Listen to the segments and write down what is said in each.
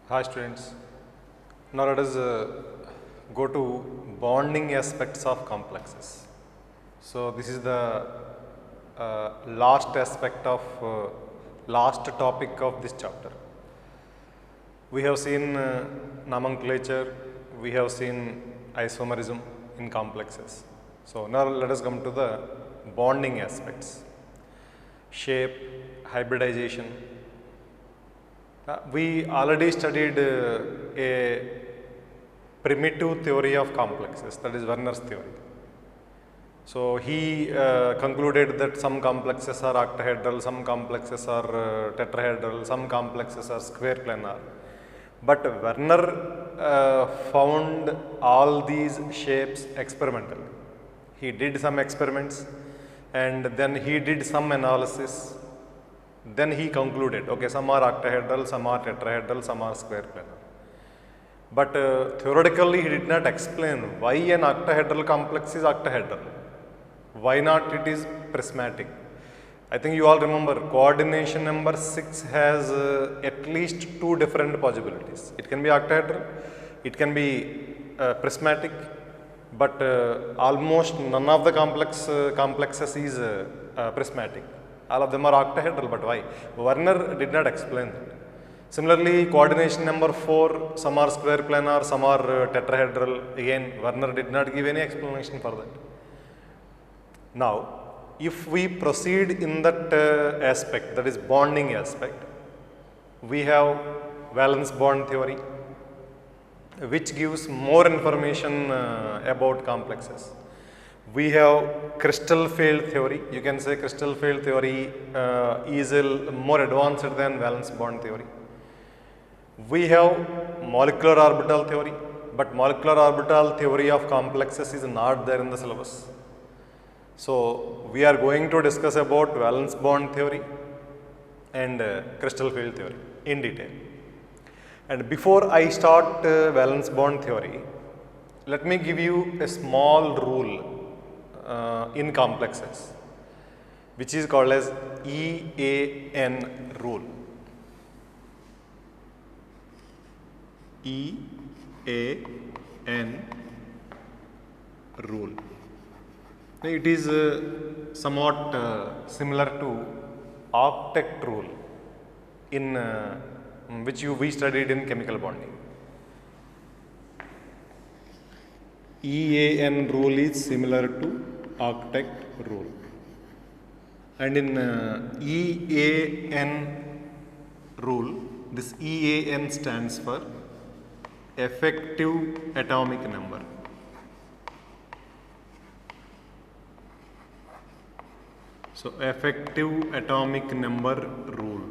Hi students. Now let us go to bonding aspects of complexes. So this is the last aspect of last topic of this chapter. We have seen nomenclature, we have seen isomerism in complexes. So now let us come to the bonding aspects. Shape, hybridization. We already studied a primitive theory of complexes, that is Werner's theory. So he concluded that some complexes are octahedral, some complexes are tetrahedral, some complexes are square planar. But Werner found all these shapes experimentally. He did some experiments and then he did some analysis. Then he concluded, okay, some are octahedral, some are tetrahedral, some are square planar. But theoretically he did not explain why an octahedral complex is octahedral. Why not it is prismatic? I think you all remember coordination number 6 has at least two different possibilities. It can be octahedral, it can be prismatic, but almost none of the complexes is prismatic. All of them are octahedral, but why? Werner did not explain that. Similarly, coordination number 4, some are square planar, some are tetrahedral. Again, Werner did not give any explanation for that. Now, if we proceed in that aspect, that is bonding aspect, we have valence bond theory, which gives more information about complexes. We have crystal field theory. You can say crystal field theory is more advanced than valence bond theory. We have molecular orbital theory, but molecular orbital theory of complexes is not there in the syllabus. So we are going to discuss about valence bond theory and crystal field theory in detail. And before I start valence bond theory, let me give you a small rule in complexes, which is called as EAN rule. EAN rule. It is somewhat similar to octet rule in which we studied in chemical bonding. EAN rule is similar to octet rule, and in EAN rule, this EAN stands for effective atomic number. So effective atomic number rule.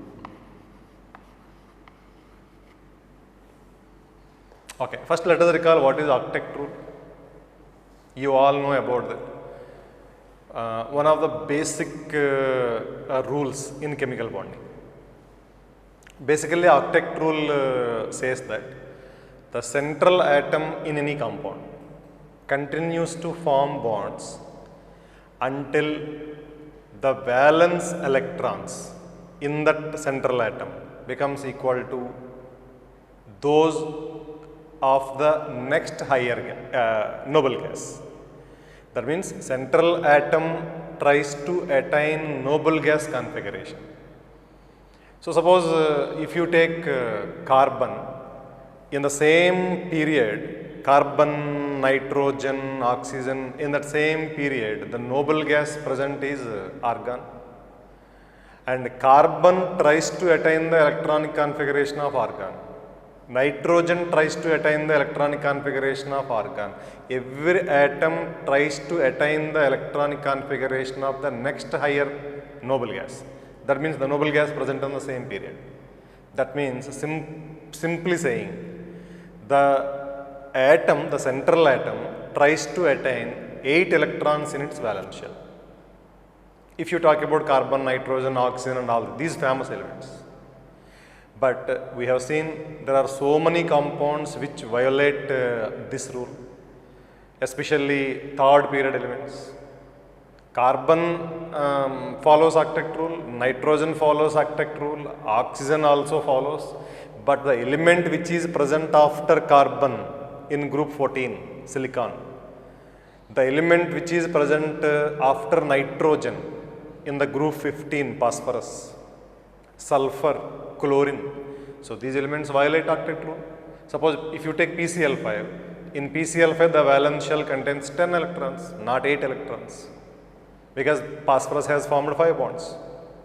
Okay, first let us recall what is octet rule. You all know about that. One of the basic rules in chemical bonding. Basically, octet rule says that the central atom in any compound continues to form bonds until the valence electrons in that central atom becomes equal to those of the next higher noble gas. That means central atom tries to attain noble gas configuration. So suppose if you take carbon, in the same period, carbon, nitrogen, oxygen, in that same period, the noble gas present is argon. And carbon tries to attain the electronic configuration of argon. Nitrogen tries to attain the electronic configuration of argon. Every atom tries to attain the electronic configuration of the next higher noble gas. That means the noble gas present in the same period. That means simply saying, the atom, the central atom, tries to attain 8 electrons in its valence shell. If you talk about carbon, nitrogen, oxygen and all these famous elements. But we have seen there are so many compounds which violate this rule, especially third period elements. Carbon follows octet rule, nitrogen follows octet rule, oxygen also follows, but the element which is present after carbon in group 14, silicon, the element which is present after nitrogen in the group 15, phosphorus, sulfur, chlorine. So these elements violate octet rule. Suppose if you take PCl5, in PCl5 the valence shell contains 10 electrons, not 8 electrons, because phosphorus has formed 5 bonds.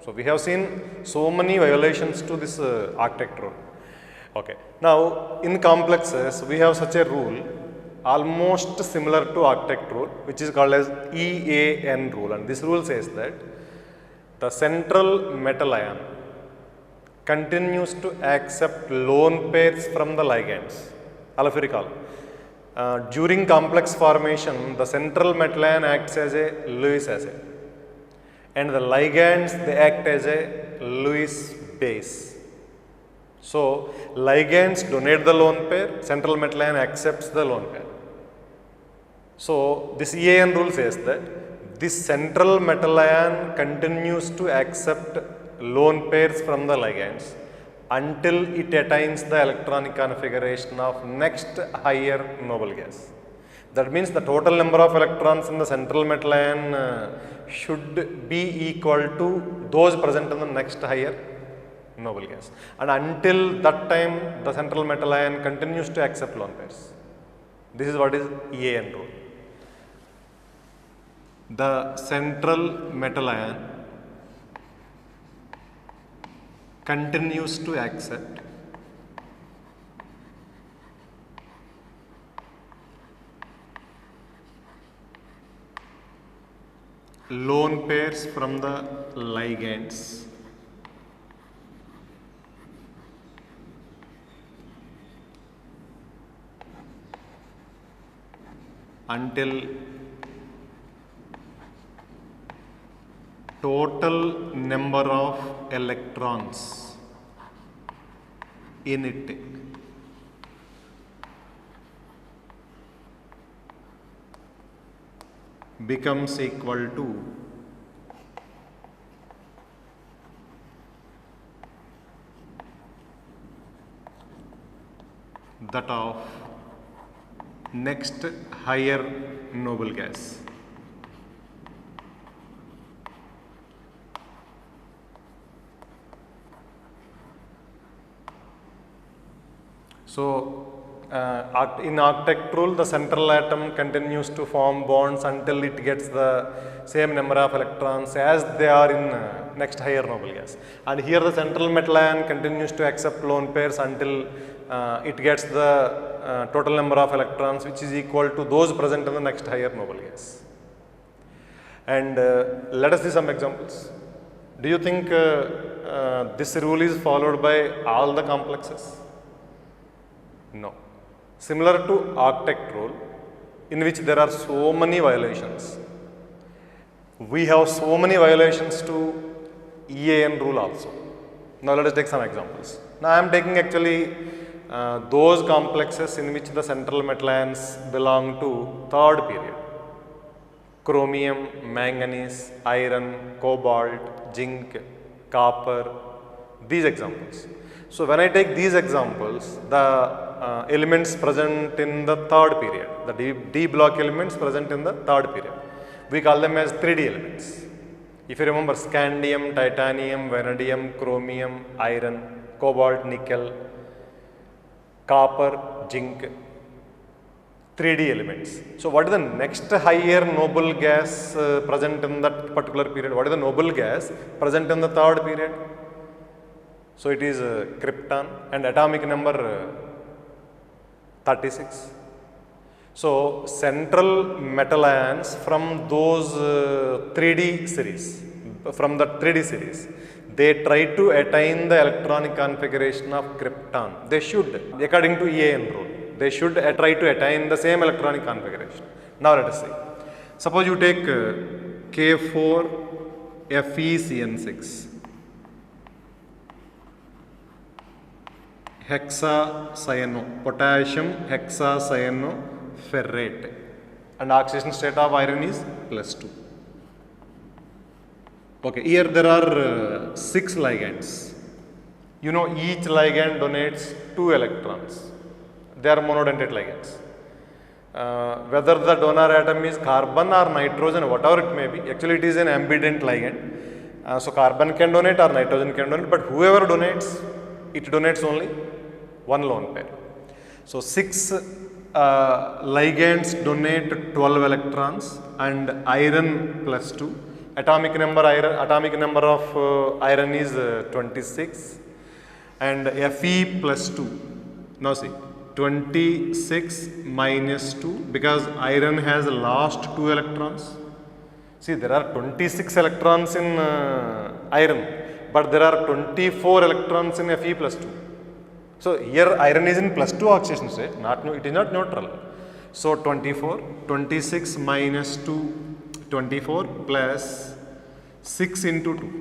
So we have seen so many violations to this octet rule. Okay. Now in complexes we have such a rule almost similar to octet rule, which is called as EAN rule, and this rule says that the central metal ion continues to accept lone pairs from the ligands. If you recall, during complex formation, the central metal ion acts as a Lewis acid, and the ligands they act as a Lewis base. So ligands donate the lone pair, central metal ion accepts the lone pair. So this EAN rule says that this central metal ion continues to accept lone pairs from the ligands until it attains the electronic configuration of next higher noble gas. That means the total number of electrons in the central metal ion should be equal to those present in the next higher noble gas, and until that time the central metal ion continues to accept lone pairs. This is what is EAN rule. The central metal ion continues to accept lone pairs from the ligands until total number of electrons in it becomes equal to that of next higher noble gas. So in octet rule, the central atom continues to form bonds until it gets the same number of electrons as they are in next higher noble gas. And here the central metal ion continues to accept lone pairs until it gets the total number of electrons which is equal to those present in the next higher noble gas. And let us see some examples. Do you think this rule is followed by all the complexes? No. Similar to octet rule, in which there are so many violations, we have so many violations to EAN rule also. Now let us take some examples. Now I am taking actually those complexes in which the central metal ions belong to third period: chromium, manganese, iron, cobalt, zinc, copper, these examples. So when I take these examples, the elements present in the third period, the D block elements present in the third period, we call them as 3D elements. If you remember, scandium, titanium, vanadium, chromium, iron, cobalt, nickel, copper, zinc, 3D elements. So what is the next higher noble gas present in that particular period? What is the noble gas present in the third period? So it is krypton, and atomic number 36. So central metal ions from those 3D series, they try to attain the electronic configuration of krypton. They should, according to EAN rule, they should try to attain the same electronic configuration. Now let us see. Suppose you take K4FeCN6. Hexacyano, potassium hexacyanoferrate, and oxidation state of iron is +2. Okay, here there are 6 ligands. you know each ligand donates 2 electrons. They are monodentate ligands. Whether the donor atom is carbon or nitrogen, whatever it may be, actually it is an ambident ligand. So carbon can donate or nitrogen can donate, but whoever donates, it donates only one lone pair. So 6 ligands donate 12 electrons and iron plus 2. Atomic number of iron is 26 and Fe plus 2. Now see, 26 minus 2 because iron has last 2 electrons. See, there are 26 electrons in iron, but there are 24 electrons in Fe plus 2. So here iron is in plus 2 oxidation state, it is not neutral. So 26 minus 2, 24 plus 6 into 2.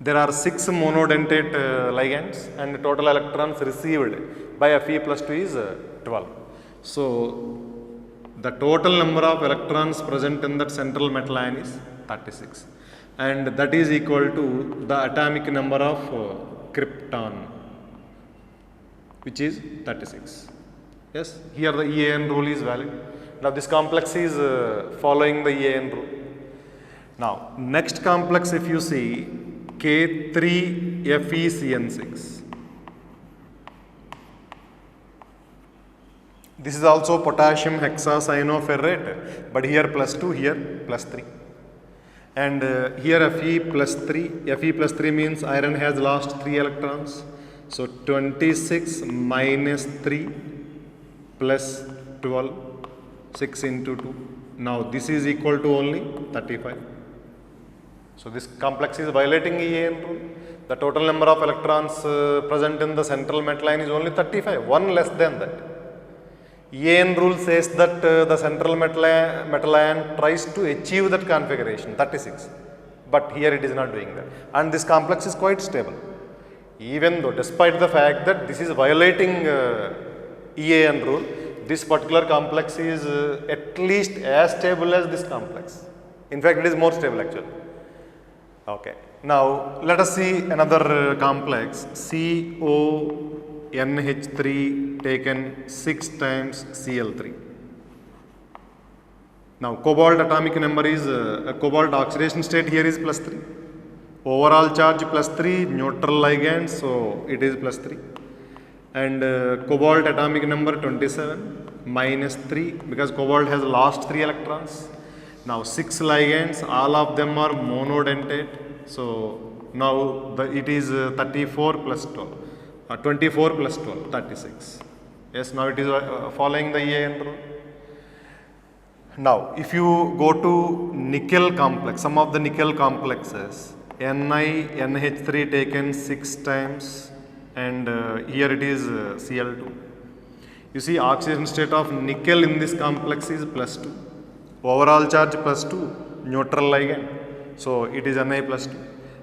There are 6 monodentate ligands and the total electrons received by Fe plus 2 is 12. So the total number of electrons present in that central metal ion is 36 and that is equal to the atomic number of krypton, which is 36. Yes, here the EAN rule is valid. Now this complex is following the EAN rule. Now next complex, if you see K3FeCN6. This is also potassium hexacyanoferrate, but here plus 2, here plus 3. And here Fe plus 3. Fe plus 3 means iron has lost 3 electrons. So 26 minus 3 plus 12, 6 into 2. Now this is equal to only 35. So this complex is violating EAN rule. The total number of electrons present in the central metal ion is only 35, one less than that. EAN rule says that the central metal ion tries to achieve that configuration, 36. But here it is not doing that. And this complex is quite stable. Even though, despite the fact that this is violating EAN rule, this particular complex is at least as stable as this complex. In fact, it is more stable actually. Okay. Now, let us see another complex, CONH3 taken 6 times Cl3. Now, cobalt atomic number is, cobalt oxidation state here is plus 3. Overall charge plus 3, neutral ligand, so it is plus 3. And cobalt atomic number 27 minus 3 because cobalt has lost 3 electrons. Now 6 ligands, all of them are monodentate. So now it is 34 plus 12, 24 plus 12, 36. Yes, now it is following the EAN rule. Now if you go to nickel complex, some of the nickel complexes, NiNH3 taken 6 times and here it is Cl2. You see oxidation state of nickel in this complex is plus 2. Overall charge plus 2, neutral ligand. So it is Ni plus 2.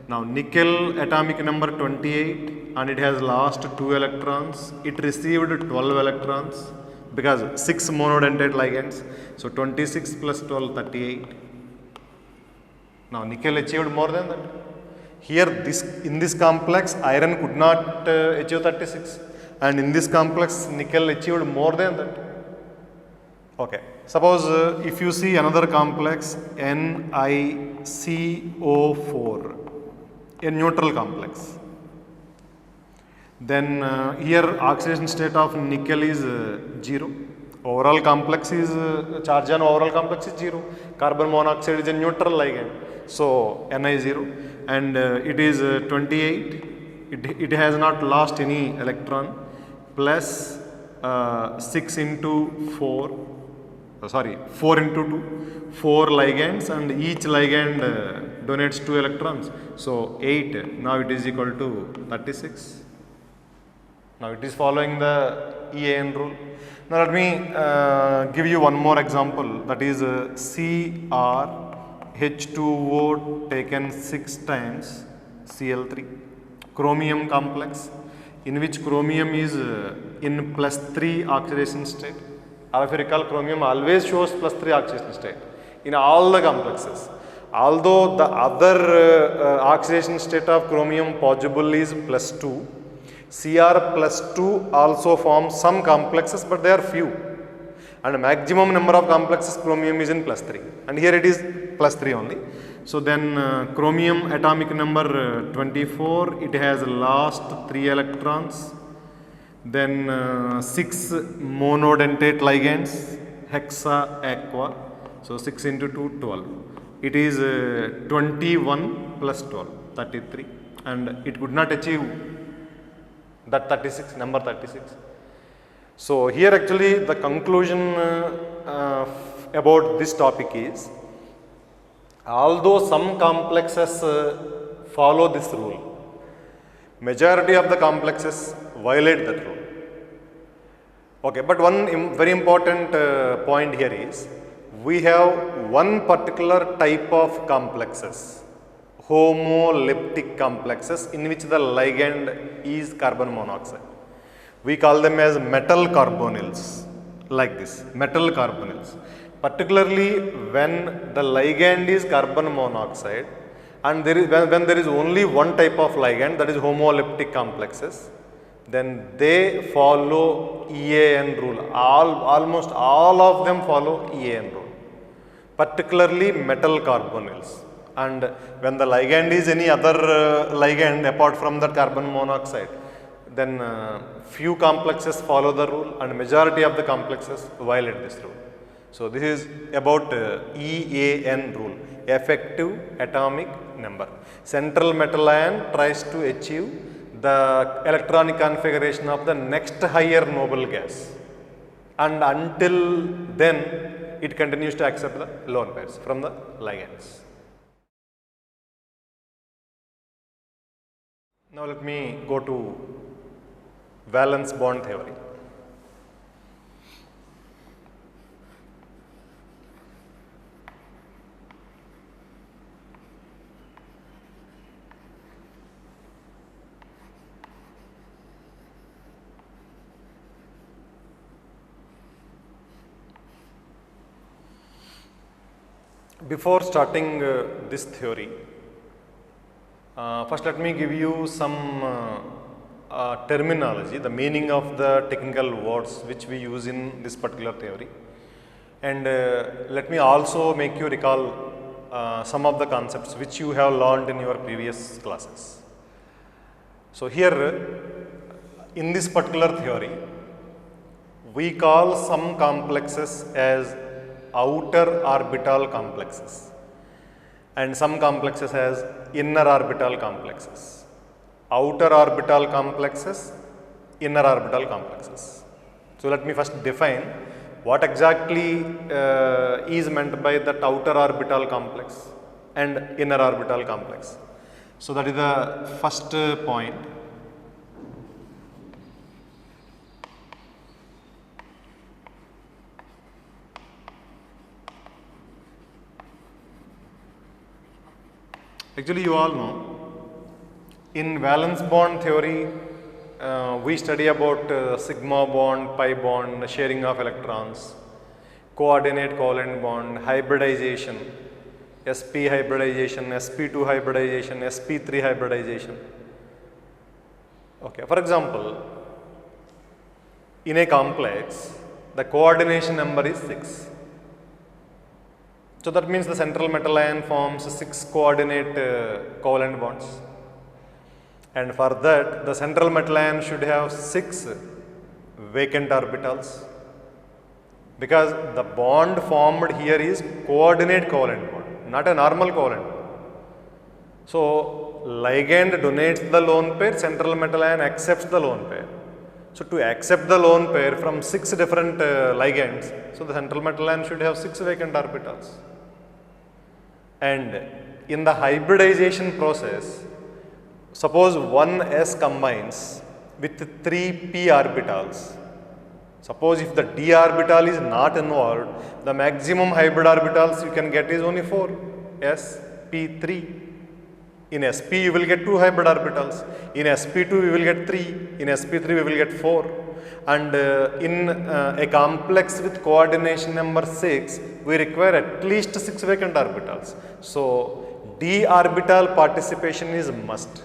Now nickel atomic number 28 and it has lost 2 electrons. It received 12 electrons because 6 monodentate ligands. So 26 plus 12, 38. Now nickel achieved more than that. Here in this complex iron could not achieve 36 and in this complex nickel achieved more than that. Okay. Suppose if you see another complex NiCO4, a neutral complex, then here oxidation state of nickel is 0. Overall complex is charge on overall complex is 0. Carbon monoxide is a neutral ligand, so Ni 0 and it is 28. It has not lost any electron plus 6 into 4. 4 into 2, 4 ligands and each ligand donates 2 electrons. So 8, now it is equal to 36. Now it is following the EAN rule. Now let me give you one more example, that is CrH2O taken 6 times Cl3, chromium complex in which chromium is in plus 3 oxidation state. If you recall, chromium always shows plus 3 oxidation state in all the complexes. Although the other oxidation state of chromium possible is +2, Cr +2 also forms some complexes, but they are few. And maximum number of complexes chromium is in +3, and here it is +3 only. So then chromium atomic number 24, it has last 3 electrons. Then 6 monodentate ligands, hexa aqua. So 6 into 2, 12. It is 21 plus 12, 33, and it could not achieve that 36, number 36. So here actually the conclusion about this topic is, although some complexes follow this rule, majority of the complexes violate that rule. Okay, but one very important point here is, we have one particular type of complexes, homoleptic complexes, in which the ligand is carbon monoxide. We call them as metal carbonyls, like this, metal carbonyls. Particularly when the ligand is carbon monoxide, and there is, when there is only one type of ligand, that is homoleptic complexes, then they follow EAN rule. Almost all of them follow EAN rule, particularly metal carbonyls. And when the ligand is any other ligand apart from that carbon monoxide, then few complexes follow the rule and majority of the complexes violate this rule. So this is about EAN rule, effective atomic number. Central metal ion tries to achieve the electronic configuration of the next higher noble gas, and until then it continues to accept the lone pairs from the ligands. Now let me go to valence bond theory. Before starting this theory, first let me give you some terminology, the meaning of the technical words which we use in this particular theory, and let me also make you recall some of the concepts which you have learned in your previous classes. So here in this particular theory, we call some complexes as outer orbital complexes and some complexes as inner orbital complexes. Outer orbital complexes, inner orbital complexes. So let me first define what exactly is meant by that outer orbital complex and inner orbital complex. So that is the first point. Actually, you all know, in valence bond theory, we study about sigma bond, pi bond, sharing of electrons, coordinate covalent bond, hybridization, sp hybridization, sp2 hybridization, sp3 hybridization. Okay, for example, in a complex, the coordination number is 6. So that means the central metal ion forms 6 coordinate covalent bonds, and for that the central metal ion should have 6 vacant orbitals, because the bond formed here is coordinate covalent bond, not a normal covalent bond. So ligand donates the lone pair, central metal ion accepts the lone pair. So to accept the lone pair from 6 different ligands, so the central metal ion should have 6 vacant orbitals. And in the hybridization process, suppose one s combines with 3 p orbitals. Suppose if the d orbital is not involved, the maximum hybrid orbitals you can get is only 4, sp3. In sp you will get 2 hybrid orbitals, in sp2 we will get 3, in sp3 we will get 4. And in a complex with coordination number 6, we require at least 6 vacant orbitals. So d orbital participation is must.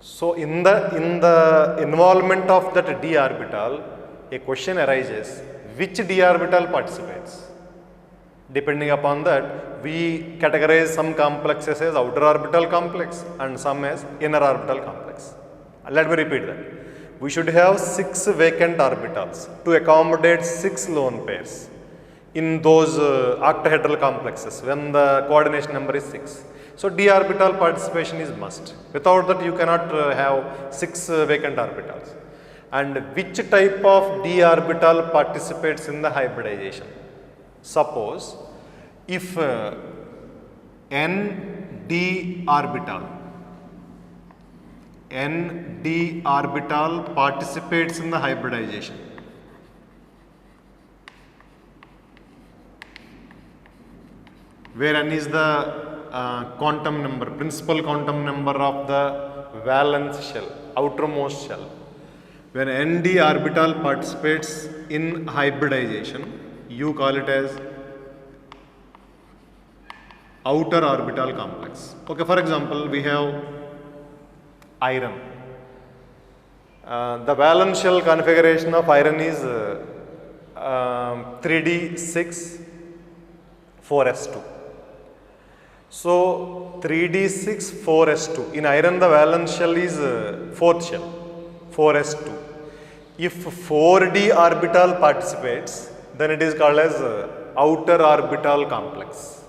So in the involvement of that d orbital, a question arises: which d orbital participates? Depending upon that, we categorize some complexes as outer orbital complex and some as inner orbital complex. Let me repeat that. We should have 6 vacant orbitals to accommodate 6 lone pairs in those octahedral complexes when the coordination number is 6. So d orbital participation is must. Without that, you cannot have 6 vacant orbitals. And which type of d orbital participates in the hybridization? Suppose if Nd orbital participates in the hybridization, where n is the quantum number, principal quantum number of the valence shell, outermost shell. When Nd orbital participates in hybridization, you call it as outer orbital complex. Okay, for example, we have iron. The valence shell configuration of iron is 3d6 4s2. So 3d6 4s2. In iron, the valence shell is fourth shell, 4s2. If 4d orbital participates, then it is called as outer orbital complex.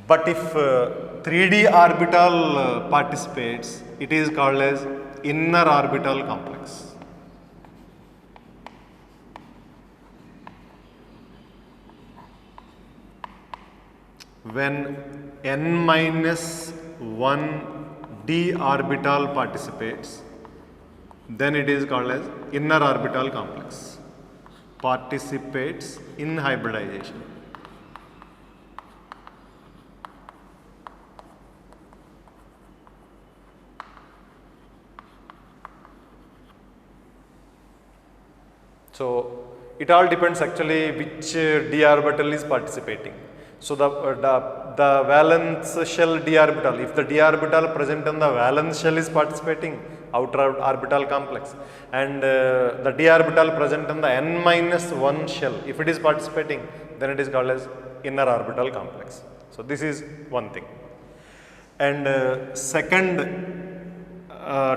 But if 3d orbital participates, it is called as inner orbital complex. When n minus 1 d orbital participates, then it is called as inner orbital complex. Participates in hybridization. So it all depends actually which d orbital is participating. So the valence shell d orbital, if the d orbital present in the valence shell is participating, outer orbital complex, and the d orbital present in the n minus 1 shell, if it is participating, then it is called as inner orbital complex. So this is one thing. And second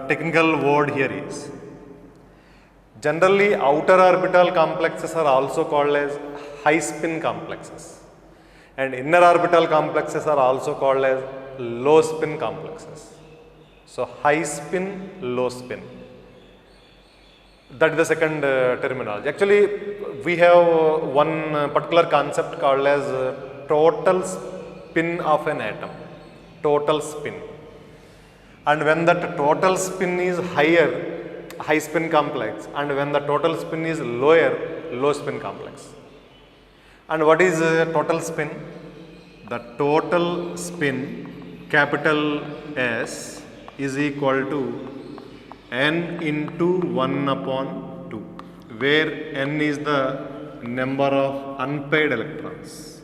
technical word here is, generally outer orbital complexes are also called as high spin complexes, and inner orbital complexes are also called as low spin complexes. So high spin, low spin. That is the second terminology. Actually, we have one particular concept called as total spin of an atom. Total spin. And when that total spin is higher, high spin complex, and when the total spin is lower, low spin complex. And what is total spin? The total spin, capital S, is equal to n into 1 upon 2, where n is the number of unpaired electrons.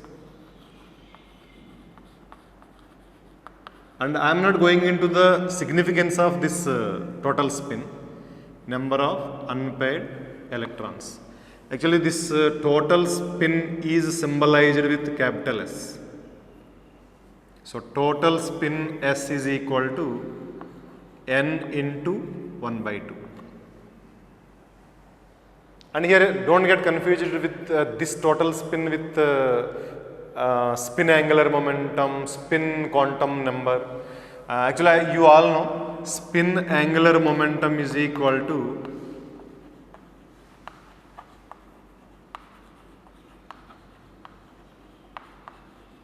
And I am not going into the significance of this total spin, number of unpaired electrons. Actually, this total spin is symbolized with capital S. So total spin S is equal to n into 1 by 2. And here, don't get confused with this total spin with spin angular momentum, spin quantum number. Actually, you all know spin angular momentum is equal to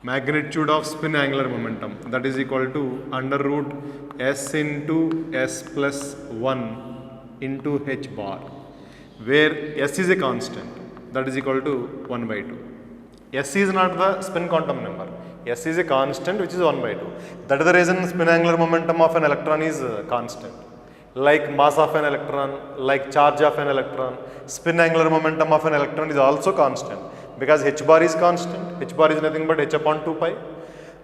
magnitude of spin angular momentum, that is equal to under root s into s plus 1 into h bar, where s is a constant, that is equal to 1 by 2. S is not the spin quantum number. S is a constant which is 1 by 2. That is the reason spin angular momentum of an electron is constant. like mass of an electron, like charge of an electron, spin angular momentum of an electron is also constant, because h bar is constant. H bar is nothing but h upon 2 pi,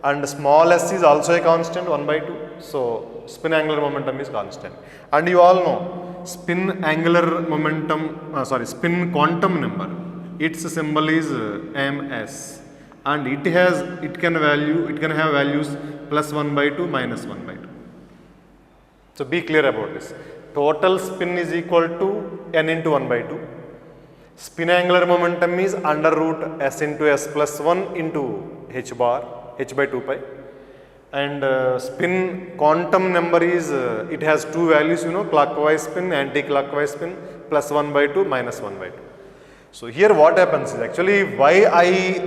and small s is also a constant 1 by 2. So spin angular momentum is constant. And you all know spin angular momentum, spin quantum number, its symbol is ms, and it can have values plus 1 by 2, minus 1 by 2. So be clear about this. Total spin is equal to n into 1 by 2. Spin angular momentum is under root s into s plus 1 into h bar, h by 2 pi. And spin quantum number is, it has two values, clockwise spin, anti-clockwise spin, plus 1 by 2, minus 1 by 2. So here what happens is, actually why I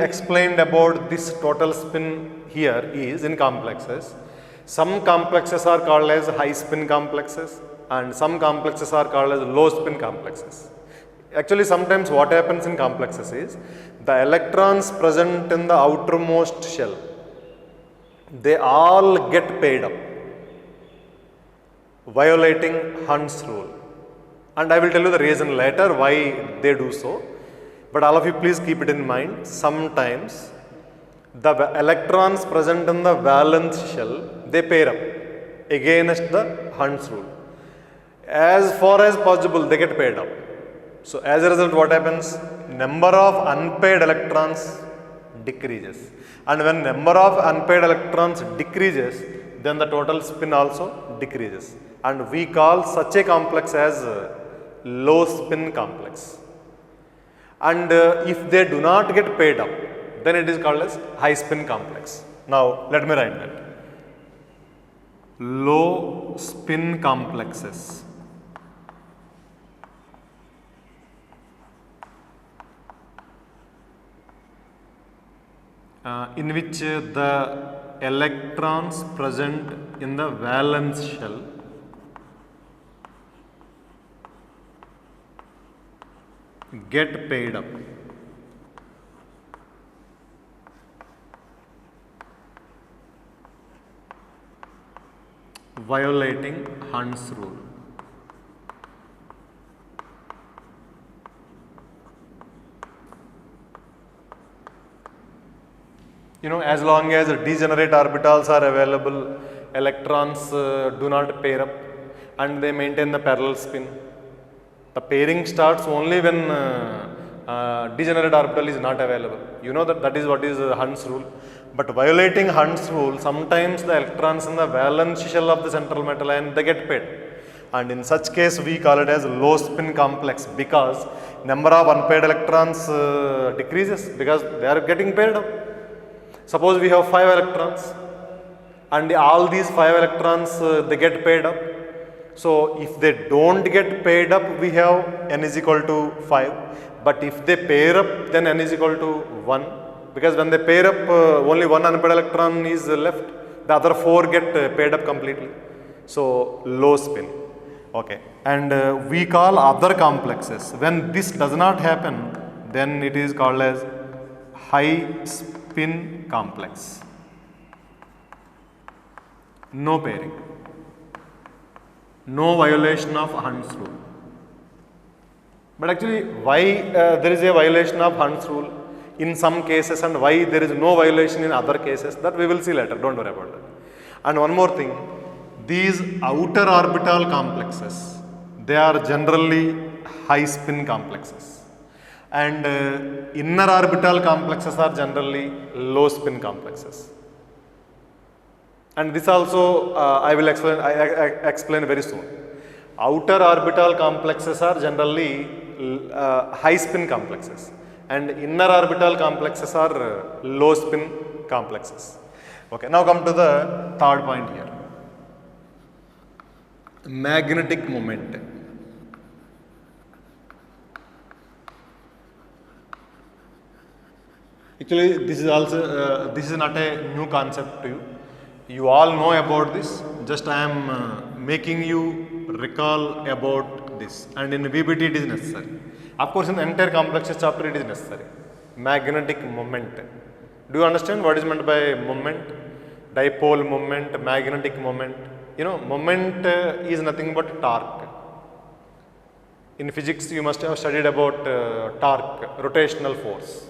explained about this total spin here is in complexes. Some complexes are called as high spin complexes and some complexes are called as low spin complexes. Actually sometimes what happens in complexes is, the electrons present in the outermost shell, they all get paired up, violating Hund's rule. And I will tell you the reason later why they do so. But all of you please keep it in mind, sometimes the electrons present in the valence shell, they pair up against the Hund's rule. As far as possible, they get paired up. So as a result, what happens? Number of unpaired electrons decreases. And when number of unpaired electrons decreases, then the total spin also decreases. And we call such a complex as low spin complex. And if they do not get paired up, then it is called as high spin complex. Now let me write that. Low spin complexes. In which the electrons present in the valence shell get paired up. Violating Hund's rule. As long as degenerate orbitals are available, electrons do not pair up and they maintain the parallel spin. The pairing starts only when degenerate orbital is not available. That is what is Hund's rule. But violating Hund's rule, sometimes the electrons in the valence shell of the central metal ion, they get paired. And in such case, we call it as low spin complex, because number of unpaired electrons decreases because they are getting paired up. Suppose we have 5 electrons and all these 5 electrons they get paired up. So if they don't get paired up, we have n is equal to 5. But if they pair up, then n is equal to 1. Because when they pair up, only one unpaired electron is left. The other 4 get paired up completely. So low spin. Okay. And we call other complexes. When this does not happen, then it is called as high spin complex. No pairing. No violation of Hund's rule. But actually, why there is a violation of Hund's rule in some cases and why there is no violation in other cases, that we will see later, don't worry about that. And one more thing, these outer orbital complexes, they are generally high spin complexes. And inner orbital complexes are generally low spin complexes. And this also I will explain very soon. Outer orbital complexes are generally high spin complexes and inner orbital complexes are low spin complexes. Okay, now come to the third point here. Magnetic moment. Actually, this is also this is not a new concept to you. You all know about this. Just I am making you recall about this. And in VBT it is necessary. Of course, in the entire complexes chapter it is necessary. Magnetic moment. Do you understand what is meant by moment? Dipole moment, magnetic moment. You know, moment is nothing but torque. In physics, you must have studied about torque, rotational force.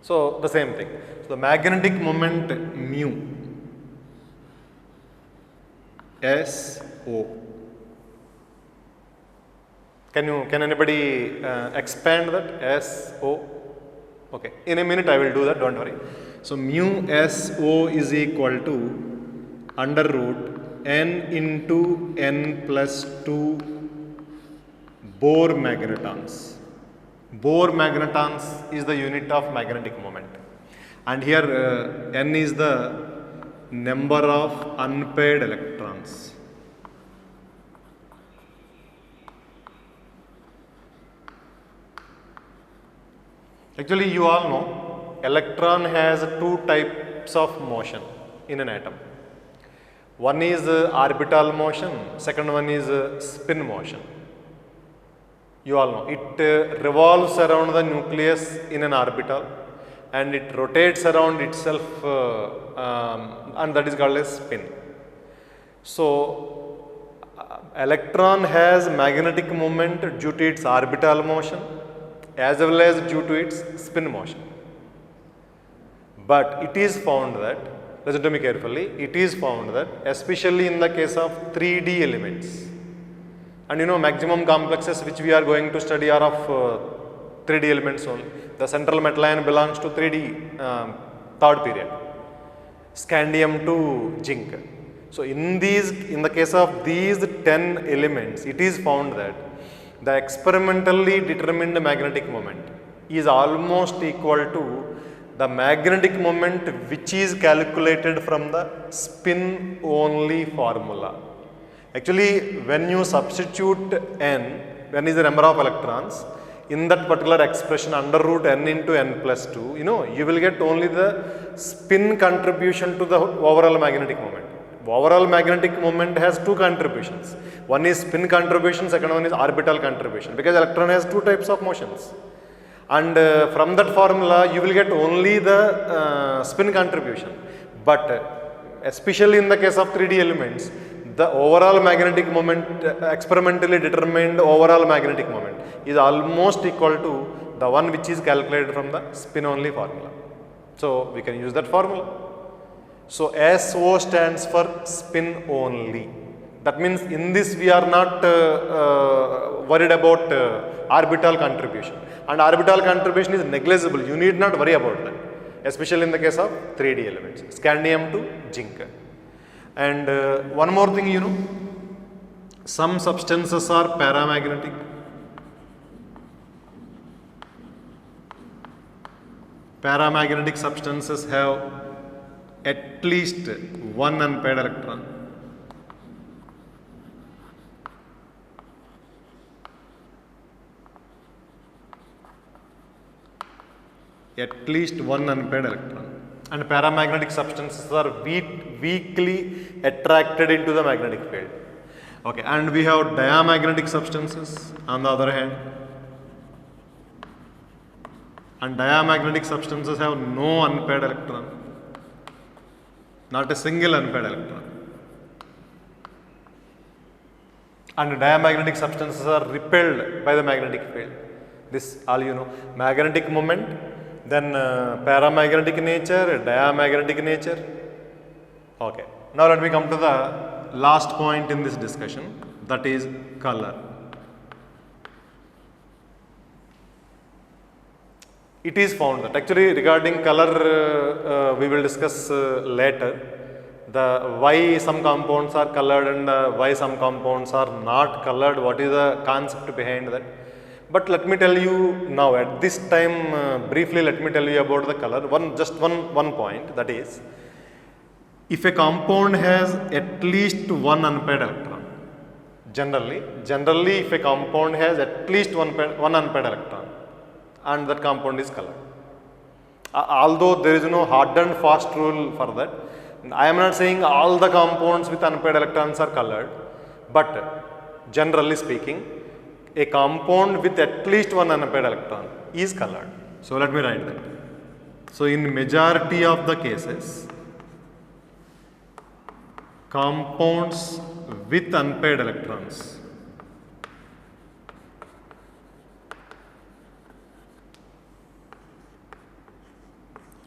So, the same thing. So, the magnetic moment mu, SO. Can anybody expand that? SO. Okay. In a minute, I will do that. Don't worry. So, mu SO is equal to under root n into n plus 2 Bohr magnetons. Bohr magnetons is the unit of magnetic moment, and here n is the number of unpaired electrons. Actually, you all know electron has two types of motion in an atom. One is orbital motion, second one is spin motion. You all know it revolves around the nucleus in an orbital and it rotates around itself and that is called as spin. So, electron has magnetic moment due to its orbital motion as well as due to its spin motion. But it is found that, listen to me carefully, it is found that especially in the case of 3D elements, and you know maximum complexes which we are going to study are of 3D elements only. The central metal ion belongs to 3D third period, scandium to zinc. So, in the case of these 10 elements, it is found that the experimentally determined magnetic moment is almost equal to the magnetic moment which is calculated from the spin only formula. Actually, when you substitute n is the number of electrons, in that particular expression under root n into n plus 2, you know, you will get only the spin contribution to the overall magnetic moment. Overall magnetic moment has two contributions. One is spin contribution, second one is orbital contribution, because electron has two types of motions. And from that formula, you will get only the spin contribution. But especially in the case of 3D elements, the overall magnetic moment, experimentally determined overall magnetic moment is almost equal to the one which is calculated from the spin only formula. So, we can use that formula. So, SO stands for spin only. That means in this we are not worried about orbital contribution, and orbital contribution is negligible. You need not worry about that, especially in the case of 3D elements, scandium to zinc. And one more thing, you know, some substances are paramagnetic. Paramagnetic substances have at least one unpaired electron. At least one unpaired electron. And paramagnetic substances are weakly attracted into the magnetic field. Okay, and we have diamagnetic substances on the other hand. And diamagnetic substances have no unpaired electron. Not a single unpaired electron. And diamagnetic substances are repelled by the magnetic field. This all you know. Magnetic moment, then paramagnetic nature, diamagnetic nature. Okay. Now let me come to the last point in this discussion, that is color. It is found that actually regarding color we will discuss later, the why some compounds are colored and why some compounds are not colored, what is the concept behind that. But let me tell you now at this time briefly let me tell you about the color. Just one point, that is, if a compound has at least one unpaired electron, generally if a compound has at least one unpaired electron, and that compound is colored. Although there is no hard and fast rule for that, I am not saying all the compounds with unpaired electrons are colored, but generally speaking, a compound with at least one unpaired electron is colored. So let me write that. So in majority of the cases, compounds with unpaired electrons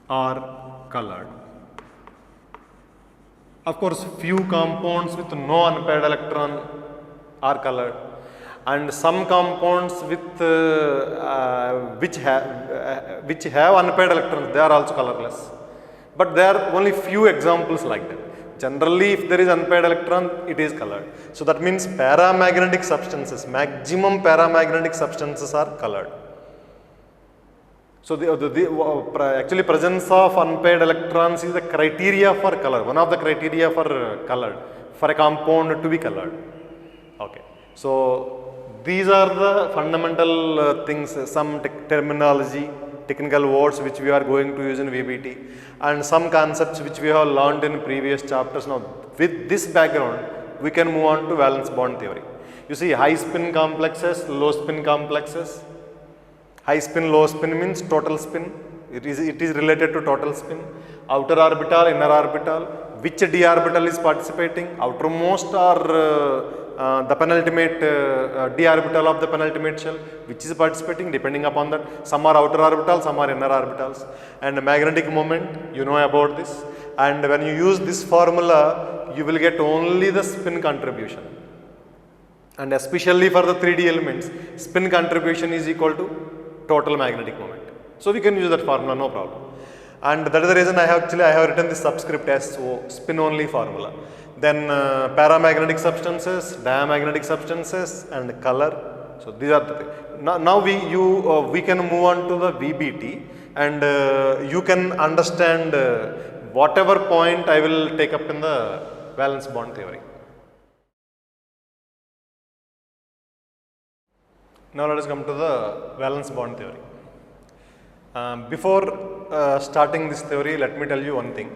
are colored. Of course, few compounds with no unpaired electron are colored, and some compounds with which have unpaired electrons, they are also colorless. But there are only few examples like that. Generally, if there is unpaired electron, it is colored. So that means paramagnetic substances, maximum paramagnetic substances are colored. So actually presence of unpaired electrons is the criteria for color, one of the criteria for colored, for a compound to be colored. Okay. So these are the fundamental things, some terminology, technical words which we are going to use in VBT, and some concepts which we have learned in previous chapters. Now with this background, we can move on to valence bond theory. You see, high spin complexes, low spin complexes. High spin, low spin means total spin. It is related to total spin. Outer orbital, inner orbital. Which d orbital is participating? Outermost or the penultimate d orbital of the penultimate shell, which is participating, depending upon that. Some are outer orbitals, some are inner orbitals. And magnetic moment, you know about this. And when you use this formula, you will get only the spin contribution. And especially for the 3D elements, spin contribution is equal to total magnetic moment. So we can use that formula, no problem. And that is the reason I have written this subscript as spin only formula. Then paramagnetic substances, diamagnetic substances, and color. So these are the things. Now we can move on to the VBT, and you can understand whatever point I will take up in the valence bond theory. Now let us come to the valence bond theory. Before starting this theory, let me tell you one thing.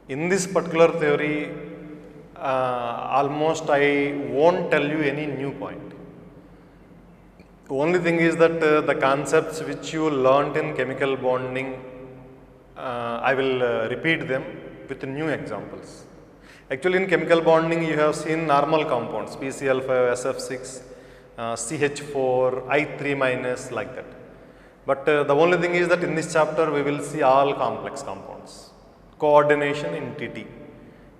In this particular theory, almost I won't tell you any new point. The only thing is that the concepts which you learnt in chemical bonding, I will repeat them with new examples. Actually, in chemical bonding, you have seen normal compounds, PCl5, SF6, CH4, I3 minus, like that. But the only thing is that in this chapter we will see all complex compounds, coordination in TT,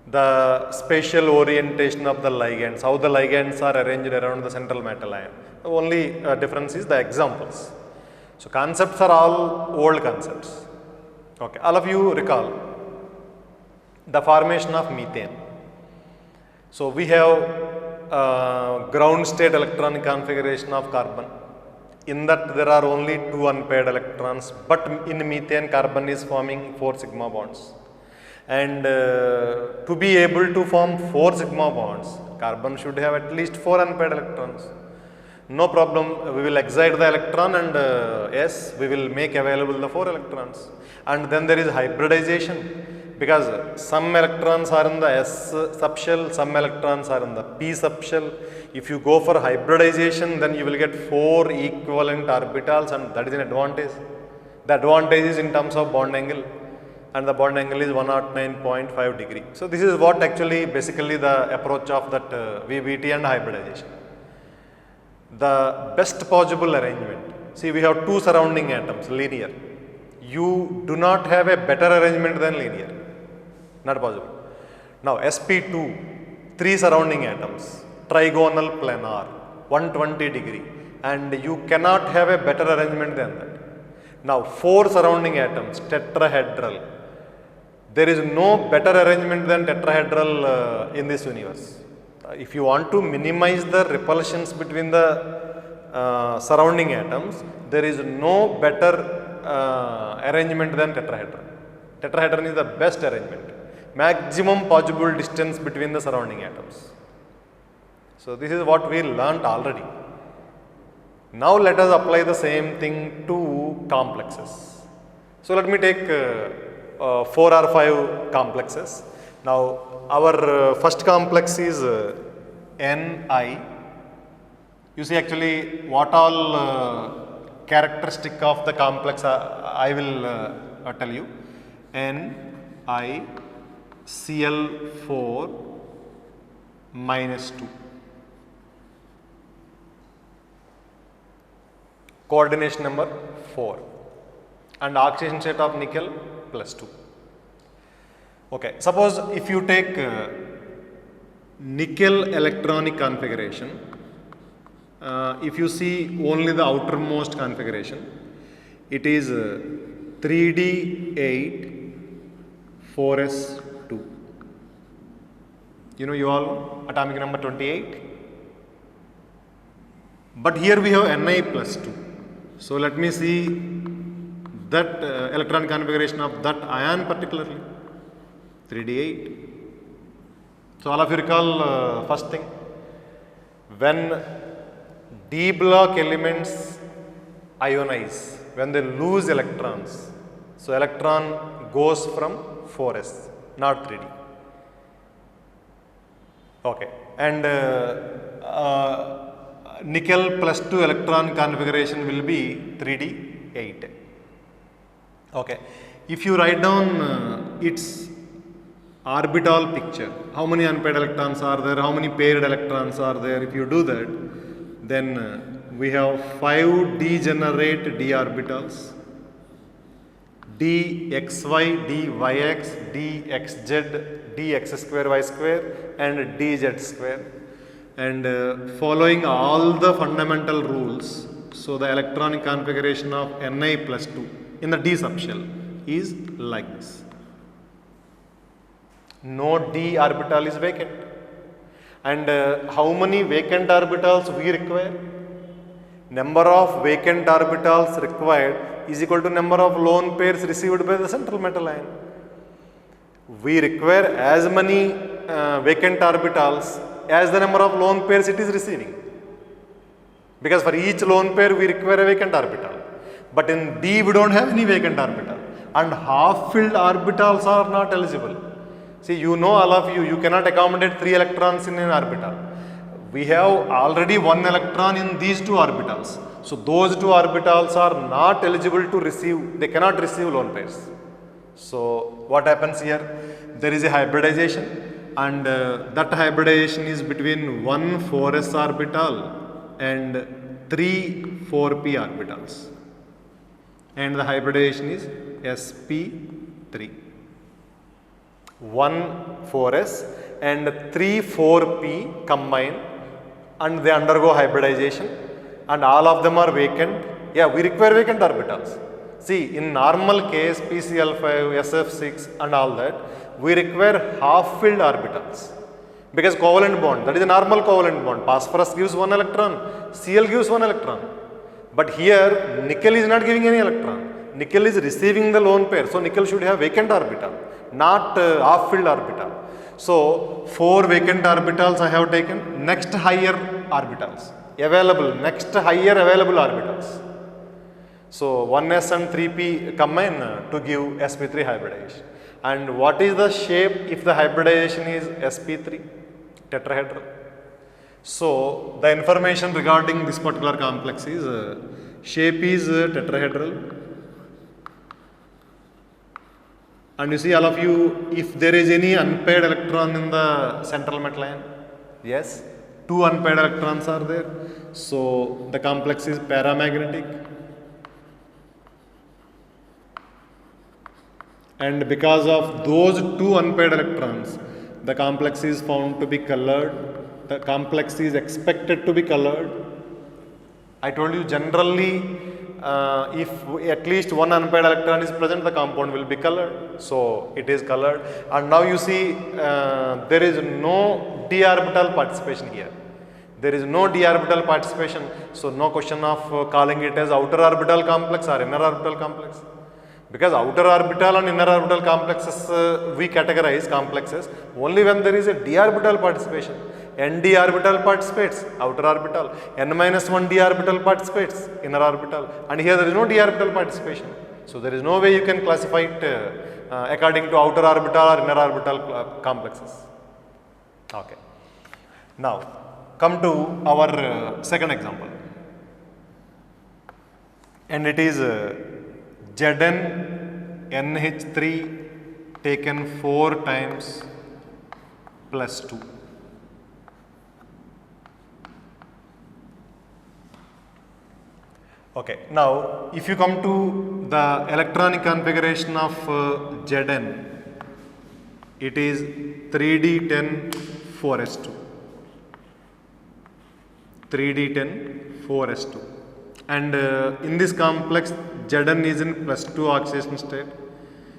the spatial orientation of the ligands, how the ligands are arranged around the central metal ion. The only difference is the examples. So concepts are all old concepts. Okay, all of you recall the formation of methane. So we have ground state electronic configuration of carbon. In that there are only 2 unpaired electrons, but in methane carbon is forming 4 sigma bonds. And to be able to form 4 sigma bonds, carbon should have at least 4 unpaired electrons. No problem, we will excite the electron, and yes, we will make available the 4 electrons. And then there is hybridization, because some electrons are in the S subshell, some electrons are in the P subshell. If you go for hybridization, then you will get 4 equivalent orbitals, and that is an advantage. The advantage is in terms of bond angle, and the bond angle is 109.5 degree. So this is what actually basically the approach of that VBT and hybridization. The best possible arrangement. See, we have 2 surrounding atoms, linear. You do not have a better arrangement than linear. Not possible. Now sp2, 3 surrounding atoms, trigonal planar, 120 degree, and you cannot have a better arrangement than that. Now 4 surrounding atoms, tetrahedral. There is no better arrangement than tetrahedral in this universe. If you want to minimize the repulsions between the surrounding atoms, there is no better arrangement than tetrahedron. Tetrahedron is the best arrangement. Maximum possible distance between the surrounding atoms. So this is what we learnt already. Now let us apply the same thing to complexes. So let me take 4 or 5 complexes. Now our first complex is Ni. You see, actually what all characteristic of the complex I will tell you. Ni, Cl4 minus 2. Coordination number 4. And oxidation state of nickel plus 2. Okay, suppose if you take nickel electronic configuration, if you see only the outermost configuration, it is 3d8 4s2. You know, you all know atomic number 28. But here we have Ni plus 2. So let me see that electron configuration of that ion particularly. 3d8. So all of you recall first thing, when d block elements ionize, when they lose electrons, so electron goes from 4s, not 3d. Okay, and nickel plus 2 electron configuration will be 3d8. Okay, if you write down its orbital picture, how many unpaired electrons are there, how many paired electrons are there, if you do that, then we have 5 degenerate d orbitals, dxy, dyx, dxz, dx square y square and dz square, and following all the fundamental rules, so the electronic configuration of Ni plus 2 in the d subshell is like this. No d orbital is vacant. And how many vacant orbitals we require? Number of vacant orbitals required is equal to number of lone pairs received by the central metal ion. We require as many vacant orbitals as the number of lone pairs it is receiving. Because for each lone pair we require a vacant orbital. But in D we don't have any vacant orbital. And half-filled orbitals are not eligible. See, you know, all of you, you cannot accommodate 3 electrons in an orbital. We have already 1 electron in these 2 orbitals. So those 2 orbitals are not eligible to receive, they cannot receive lone pairs. So what happens here? There is a hybridization, and that hybridization is between 1 4s orbital and 3 4p orbitals. And the hybridization is sp3. 1 4s and 3 4p combine and they undergo hybridization, and all of them are vacant. Yeah, we require vacant orbitals. See, in normal case, PCl5, SF6 and all that, we require half-filled orbitals because covalent bond, that is a normal covalent bond. Phosphorus gives 1 electron, Cl gives 1 electron. But here, nickel is not giving any electron. Nickel is receiving the lone pair, so nickel should have vacant orbital, not half-filled orbital. So 4 vacant orbitals I have taken. Next higher orbitals available, next higher available orbitals. So 1s and 3p combine to give sp3 hybridization. And what is the shape if the hybridization is sp3? Tetrahedral. So the information regarding this particular complex is shape is tetrahedral. And you see, all of you, if there is any unpaired electron in the central metal ion, yes, 2 unpaired electrons are there. So the complex is paramagnetic. And because of those 2 unpaired electrons, the complex is found to be colored. The complex is expected to be colored. I told you generally, if at least 1 unpaired electron is present, the compound will be colored. So it is colored. And now you see there is no d orbital participation here. There is no d orbital participation. So no question of calling it as outer orbital complex or inner orbital complex. Because outer orbital and inner orbital complexes we categorize complexes only when there is a d orbital participation. Nd orbital participates, outer orbital. N-1 d orbital participates, inner orbital. And here there is no d orbital participation. So there is no way you can classify it according to outer orbital or inner orbital complexes. Okay. Now come to our second example. And it is Zn NH3 taken 4 times plus 2. Okay, now if you come to the electronic configuration of Zn, it is 3d10 4s2. 3d10 4s2. And in this complex, Zn is in plus 2 oxidation state.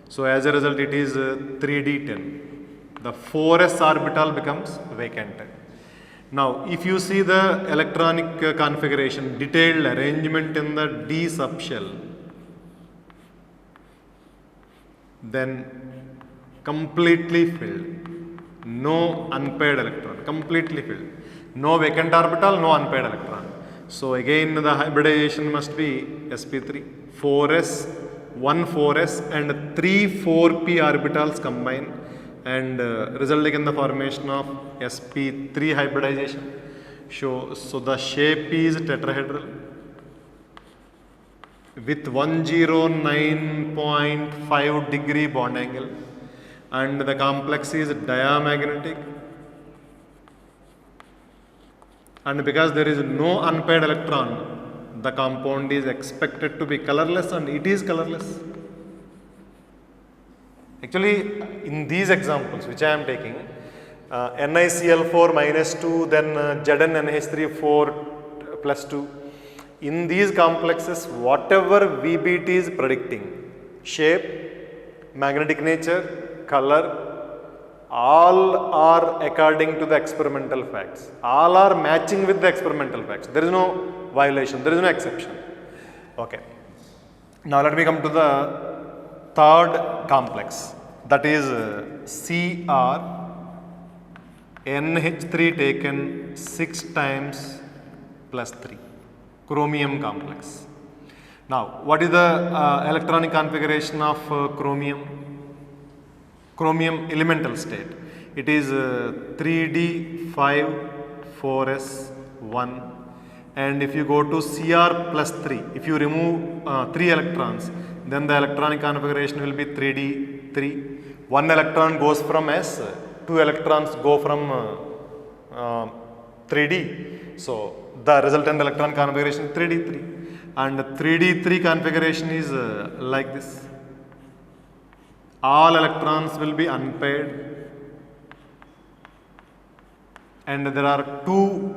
So as a result, it is 3d10. The 4s orbital becomes vacant. Now, if you see the electronic configuration, detailed arrangement in the d subshell, then completely filled, no unpaired electron, completely filled, no vacant orbital, no unpaired electron. So again the hybridization must be sp3, 4s, 1 4s and 3 4p orbitals combine, and resulting in the formation of sp3 hybridization. So the shape is tetrahedral with 109.5 degree bond angle, and the complex is diamagnetic, and because there is no unpaired electron, the compound is expected to be colorless, and it is colorless. Actually, in these examples which I am taking, NiCl4 minus 2, then ZnNH3 4 plus 2, in these complexes, whatever VBT is predicting, shape, magnetic nature, color, all are according to the experimental facts. All are matching with the experimental facts. There is no violation, there is no exception. Okay. Now let me come to the third complex, that is Cr NH3 taken 6 times plus 3, chromium complex. Now, what is the electronic configuration of chromium? Chromium elemental state. It is 3d5 4s1, and if you go to Cr plus 3, if you remove 3 electrons, then the electronic configuration will be 3d3. 1 electron goes from S, 2 electrons go from 3d. So the resultant electron configuration is 3d3, and 3d3 configuration is like this. All electrons will be unpaired, and there are 2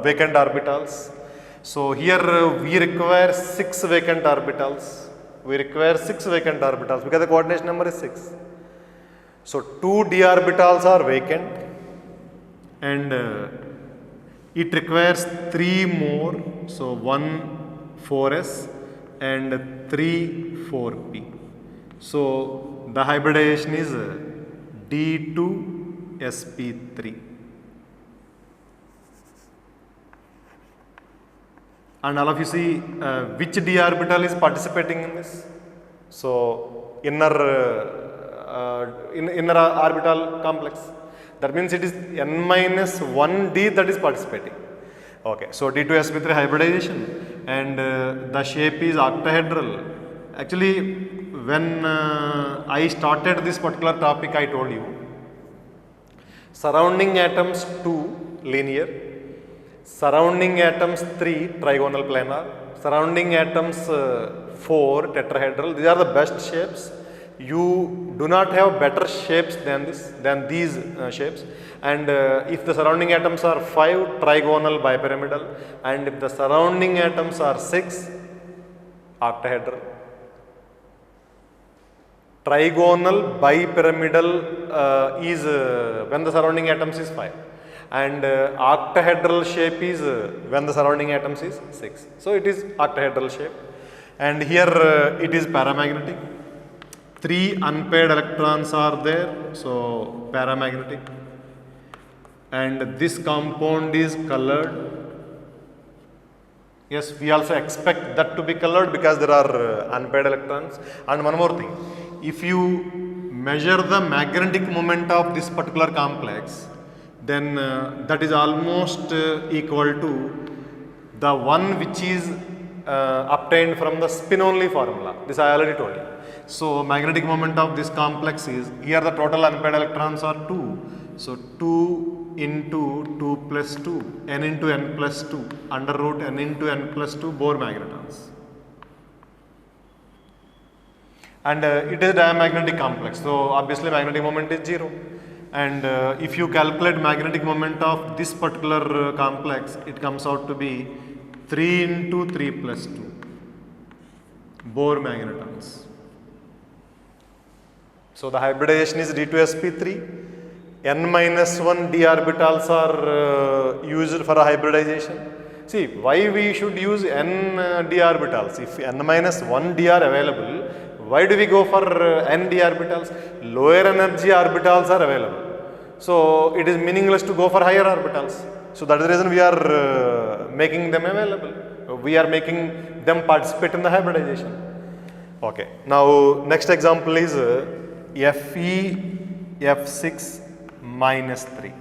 vacant orbitals. So here we require 6 vacant orbitals. We require 6 vacant orbitals because the coordination number is 6. So 2 d orbitals are vacant, and it requires 3 more. So 1 4s and 3 4p. So the hybridization is D2sp3. And all of you see which d orbital is participating in this. So inner orbital complex. That means it is n minus 1d that is participating. Okay, so D2sp3 hybridization, and the shape is octahedral. Actually, when I started this particular topic, I told you surrounding atoms 2 linear, surrounding atoms 3 trigonal planar, surrounding atoms 4 tetrahedral. These are the best shapes. You do not have better shapes than these shapes. And if the surrounding atoms are 5, trigonal bipyramidal, and if the surrounding atoms are 6, octahedral. Trigonal bipyramidal is when the surrounding atoms is 5, and octahedral shape is when the surrounding atoms is 6. So it is octahedral shape, and here it is paramagnetic. 3 unpaired electrons are there, so paramagnetic, and this compound is colored. Yes, we also expect that to be colored because there are unpaired electrons. And one more thing, if you measure the magnetic moment of this particular complex, then that is almost equal to the one which is obtained from the spin only formula. This I already told you. So magnetic moment of this complex is, here the total unpaired electrons are 2. So 2 into 2 plus 2, n into n plus 2, under root n into n plus 2 Bohr magnetons. And it is a diamagnetic complex, so obviously magnetic moment is 0. And if you calculate magnetic moment of this particular complex, it comes out to be 3 into 3 plus 2 Bohr magnetons. So the hybridization is D2sp3. N minus 1 d orbitals are used for a hybridization. See, why we should use n d orbitals? If n minus 1 d are available, why do we go for n d orbitals? Lower energy orbitals are available. So it is meaningless to go for higher orbitals. So that is the reason we are making them available. We are making them participate in the hybridization. Okay. Now next example is Fe F6 minus 3.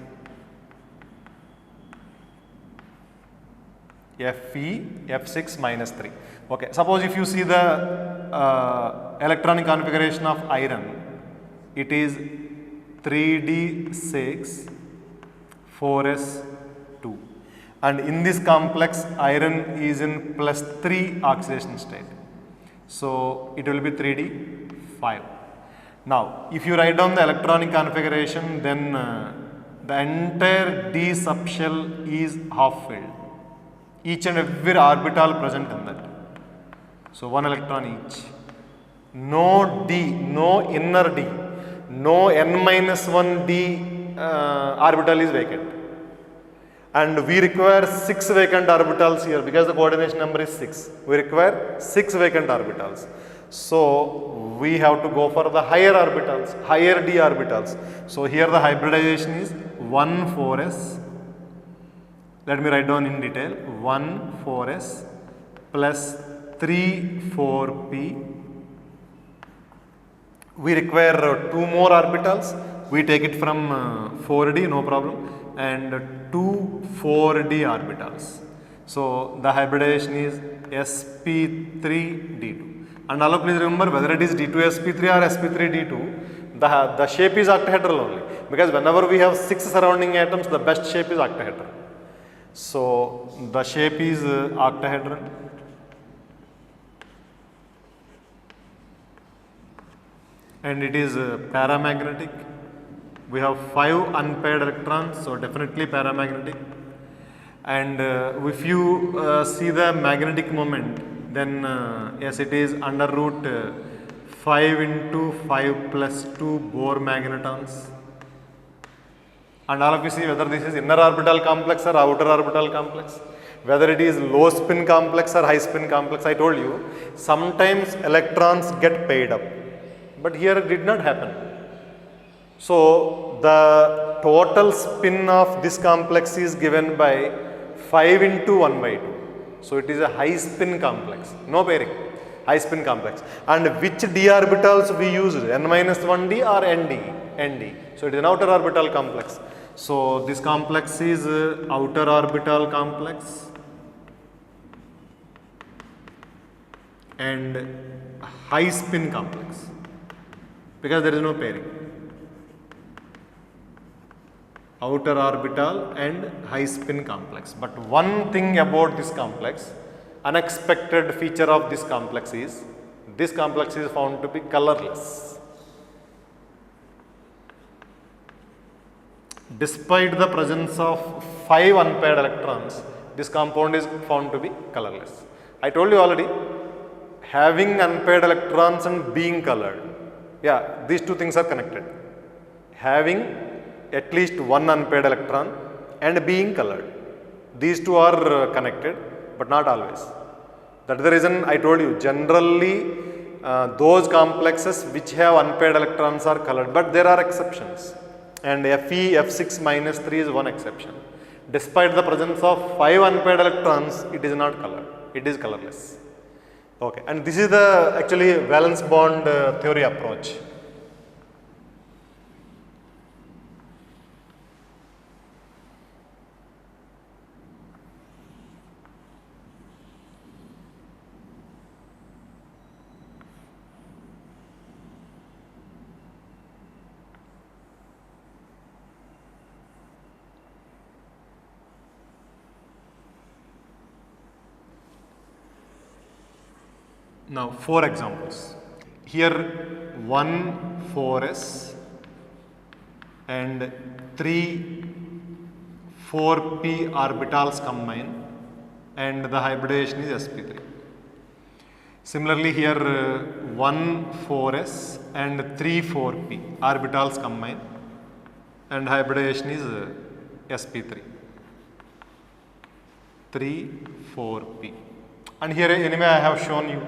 Fe F6 minus 3. Okay. Suppose if you see the electronic configuration of iron, it is 3d6 4s2, and in this complex iron is in plus 3 oxidation state, so it will be 3d5. Now if you write down the electronic configuration, then the entire d subshell is half filled, each and every orbital present in that, so 1 electron each. No d, no inner d, no n minus 1 d orbital is vacant, and we require 6 vacant orbitals here because the coordination number is 6. We require 6 vacant orbitals, so we have to go for the higher orbitals, higher d orbitals. So here the hybridization is 1 4s. Let me write down in detail. 1 4s plus 3 4p. We require 2 more orbitals. We take it from 4d, no problem, and 2 4d orbitals. So the hybridization is sp3d2. And also please remember, whether it is d2sp3 or sp3d2, the shape is octahedral only, because whenever we have 6 surrounding atoms, the best shape is octahedral. So the shape is octahedral. And it is paramagnetic. We have 5 unpaired electrons, so definitely paramagnetic. And if you see the magnetic moment, then yes, it is under root 5 into 5 plus 2 Bohr magnetons. And all of you see whether this is inner orbital complex or outer orbital complex, whether it is low spin complex or high spin complex. I told you, sometimes electrons get paired up, but here it did not happen. So the total spin of this complex is given by 5 into 1 by 2. So it is a high spin complex, no pairing, high spin complex. And which d orbitals we use, n minus 1d or nd? Nd. So it is an outer orbital complex. So this complex is outer orbital complex and high spin complex, because there is no pairing. Outer orbital and high spin complex. But one thing about this complex, unexpected feature of this complex is found to be colorless. Despite the presence of 5 unpaired electrons, this compound is found to be colorless. I told you already, having unpaired electrons and being colored, yeah, these two things are connected. Having at least 1 unpaired electron and being colored, these two are connected, but not always. That is the reason I told you, generally those complexes which have unpaired electrons are colored, but there are exceptions, and Fe F6 minus 3 is one exception. Despite the presence of 5 unpaired electrons, it is not colored, it is colorless. Okay, and this is the actually valence bond theory approach. Now 4 examples. Here 1 4s and 3 4p orbitals combine and the hybridization is sp3. Similarly here 1 4s and 3 4p orbitals combine and hybridization is sp3. 3 4p. And here anyway I have shown you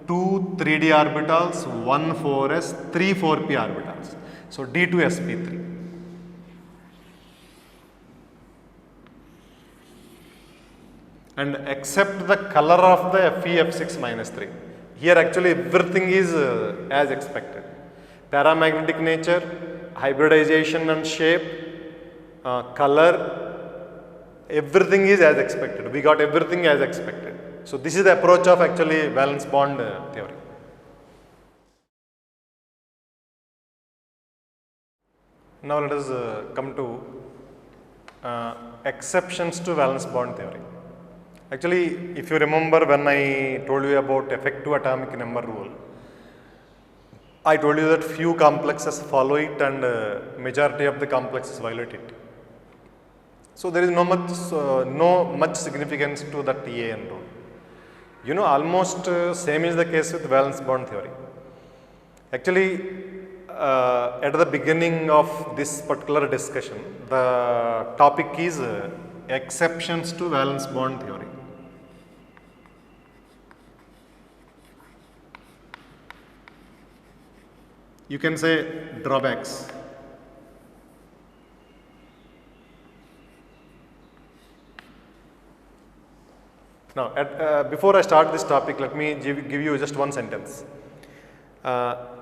2 3d orbitals, 1 4s, 3 4p orbitals. So d2 sp3. And except the color of the Fe F6-3. Here actually everything is as expected. Paramagnetic nature, hybridization and shape, color, everything is as expected. We got everything as expected. So this is the approach of actually valence bond theory. Now let us come to exceptions to valence bond theory. Actually, if you remember when I told you about effective atomic number rule, I told you that few complexes follow it and majority of the complexes violate it. So there is no much significance to that EAN rule. You know, almost same is the case with valence bond theory. Actually, at the beginning of this particular discussion, the topic is exceptions to valence bond theory. You can say drawbacks. Now, before I start this topic, let me give you just one sentence.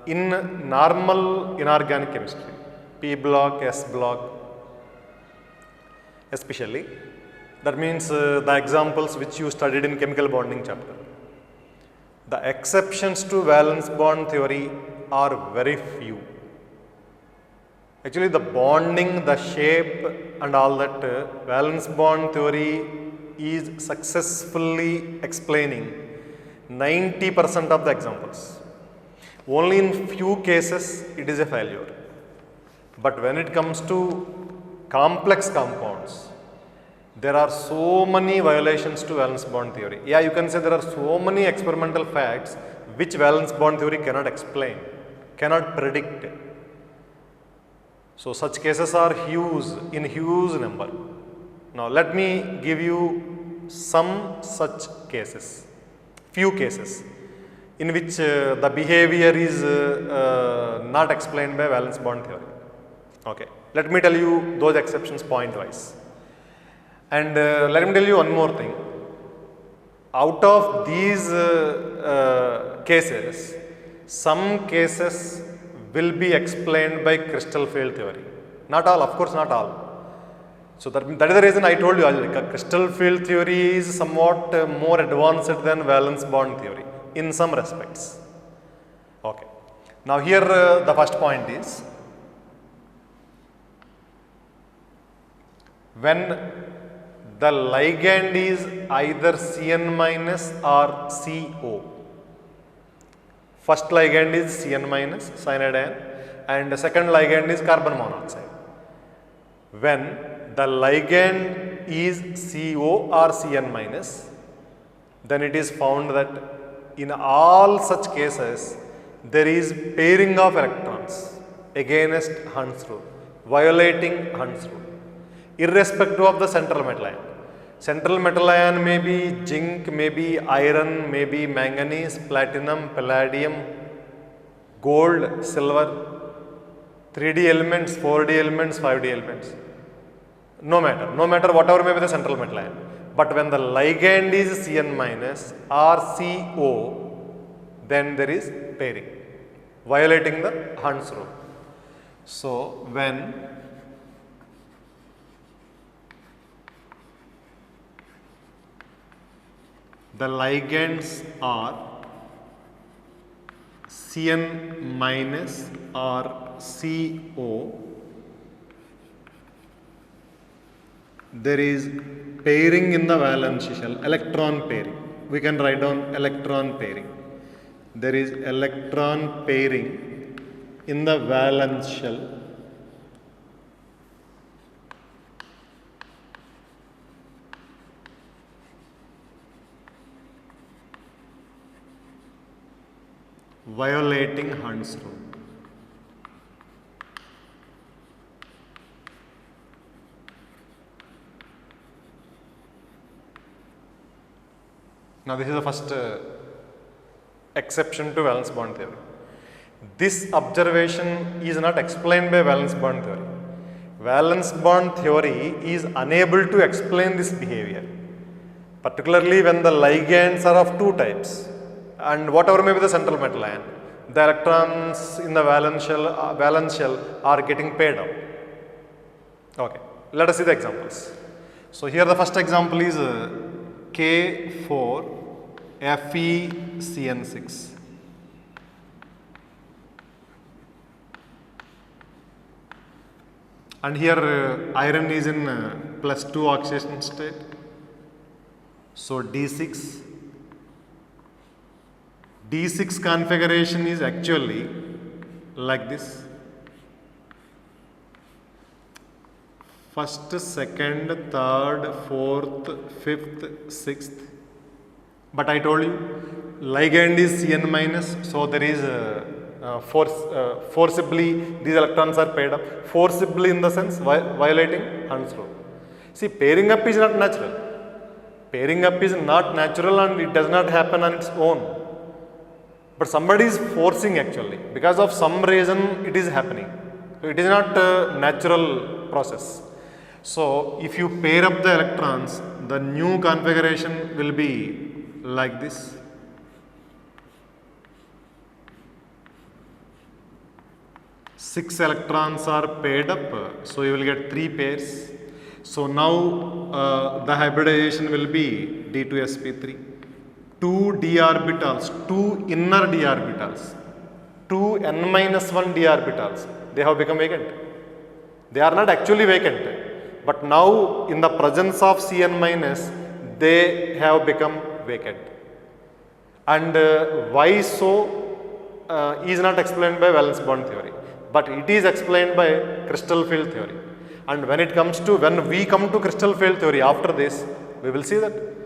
In normal inorganic chemistry, P block, S block, especially, that means the examples which you studied in chemical bonding chapter. The exceptions to valence bond theory are very few. Actually, the bonding, the shape and all that valence bond theory is successfully explaining 90% of the examples. Only in few cases it is a failure. But when it comes to complex compounds, there are so many violations to valence bond theory. Yeah, you can say there are so many experimental facts which valence bond theory cannot explain, cannot predict. So such cases are in huge number. Now let me give you some such cases, few cases in which the behavior is not explained by valence bond theory. Okay, let me tell you those exceptions point wise. And let me tell you one more thing. Out of these cases, some cases will be explained by crystal field theory. Not all, of course not all. So that is the reason I told you already, crystal field theory is somewhat more advanced than valence bond theory in some respects. Okay. Now here the first point is, when the ligand is either Cn minus or CO. First ligand is Cn minus, cyanide, and the second ligand is carbon monoxide. When the ligand is CO or Cn minus, then it is found that in all such cases there is pairing of electrons against Hund's rule, violating Hund's rule, irrespective of the central metal ion. Central metal ion may be zinc, may be iron, may be manganese, platinum, palladium, gold, silver, 3D elements, 4D elements, 5D elements. No matter whatever may be the central metal ion. But when the ligand is Cn minus or CO, then there is pairing, violating the Hund's rule. So when the ligands are Cn minus or CO, there is pairing in the valence shell, electron pairing. We can write down electron pairing. there is electron pairing in the valence shell violating Hund's rule. Now this is the first exception to valence bond theory. This observation is not explained by valence bond theory. Valence bond theory is unable to explain this behavior, particularly when the ligands are of two types and whatever may be the central metal ion, the electrons in the valence shell are getting paired up. Okay, let us see the examples. So here the first example is K4 FeCN6. And here iron is in +2 oxidation state. So D6. D6 configuration is actually like this. First, second, third, fourth, fifth, sixth. But I told you ligand is Cn minus, so there is forcibly these electrons are paired up. Forcibly in the sense violating Hund's rule. See, pairing up is not natural. Pairing up is not natural and it does not happen on its own. But somebody is forcing actually. Because of some reason it is happening. So it is not a natural process. So if you pair up the electrons, the new configuration will be like this. Six electrons are paired up, so you will get 3 pairs. So now the hybridization will be D2sp3. 2 d orbitals, 2 inner d orbitals, 2 n-1 d orbitals, they have become vacant. They are not actually vacant, but now in the presence of Cn-, they have become vacant. And why so is not explained by valence bond theory, but it is explained by crystal field theory. And when we come to crystal field theory after this, we will see that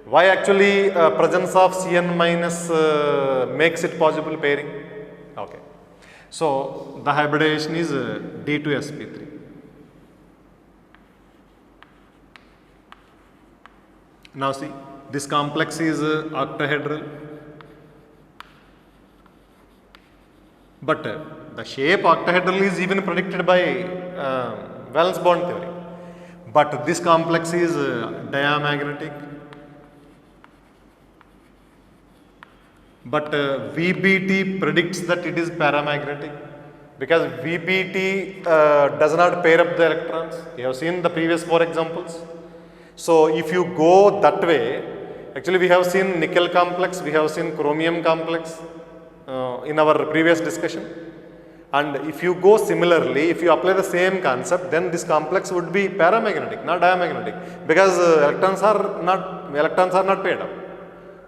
why actually presence of Cn- makes it possible pairing. Okay. So the hybridization is D2sp3. Now see, this complex is octahedral, but the shape octahedral is even predicted by valence bond theory. But this complex is diamagnetic. But VBT predicts that it is paramagnetic because VBT does not pair up the electrons. You have seen the previous 4 examples. So if you go that way, actually we have seen nickel complex, we have seen chromium complex in our previous discussion. And if you go similarly, if you apply the same concept, then this complex would be paramagnetic, not diamagnetic, because electrons are not paired up.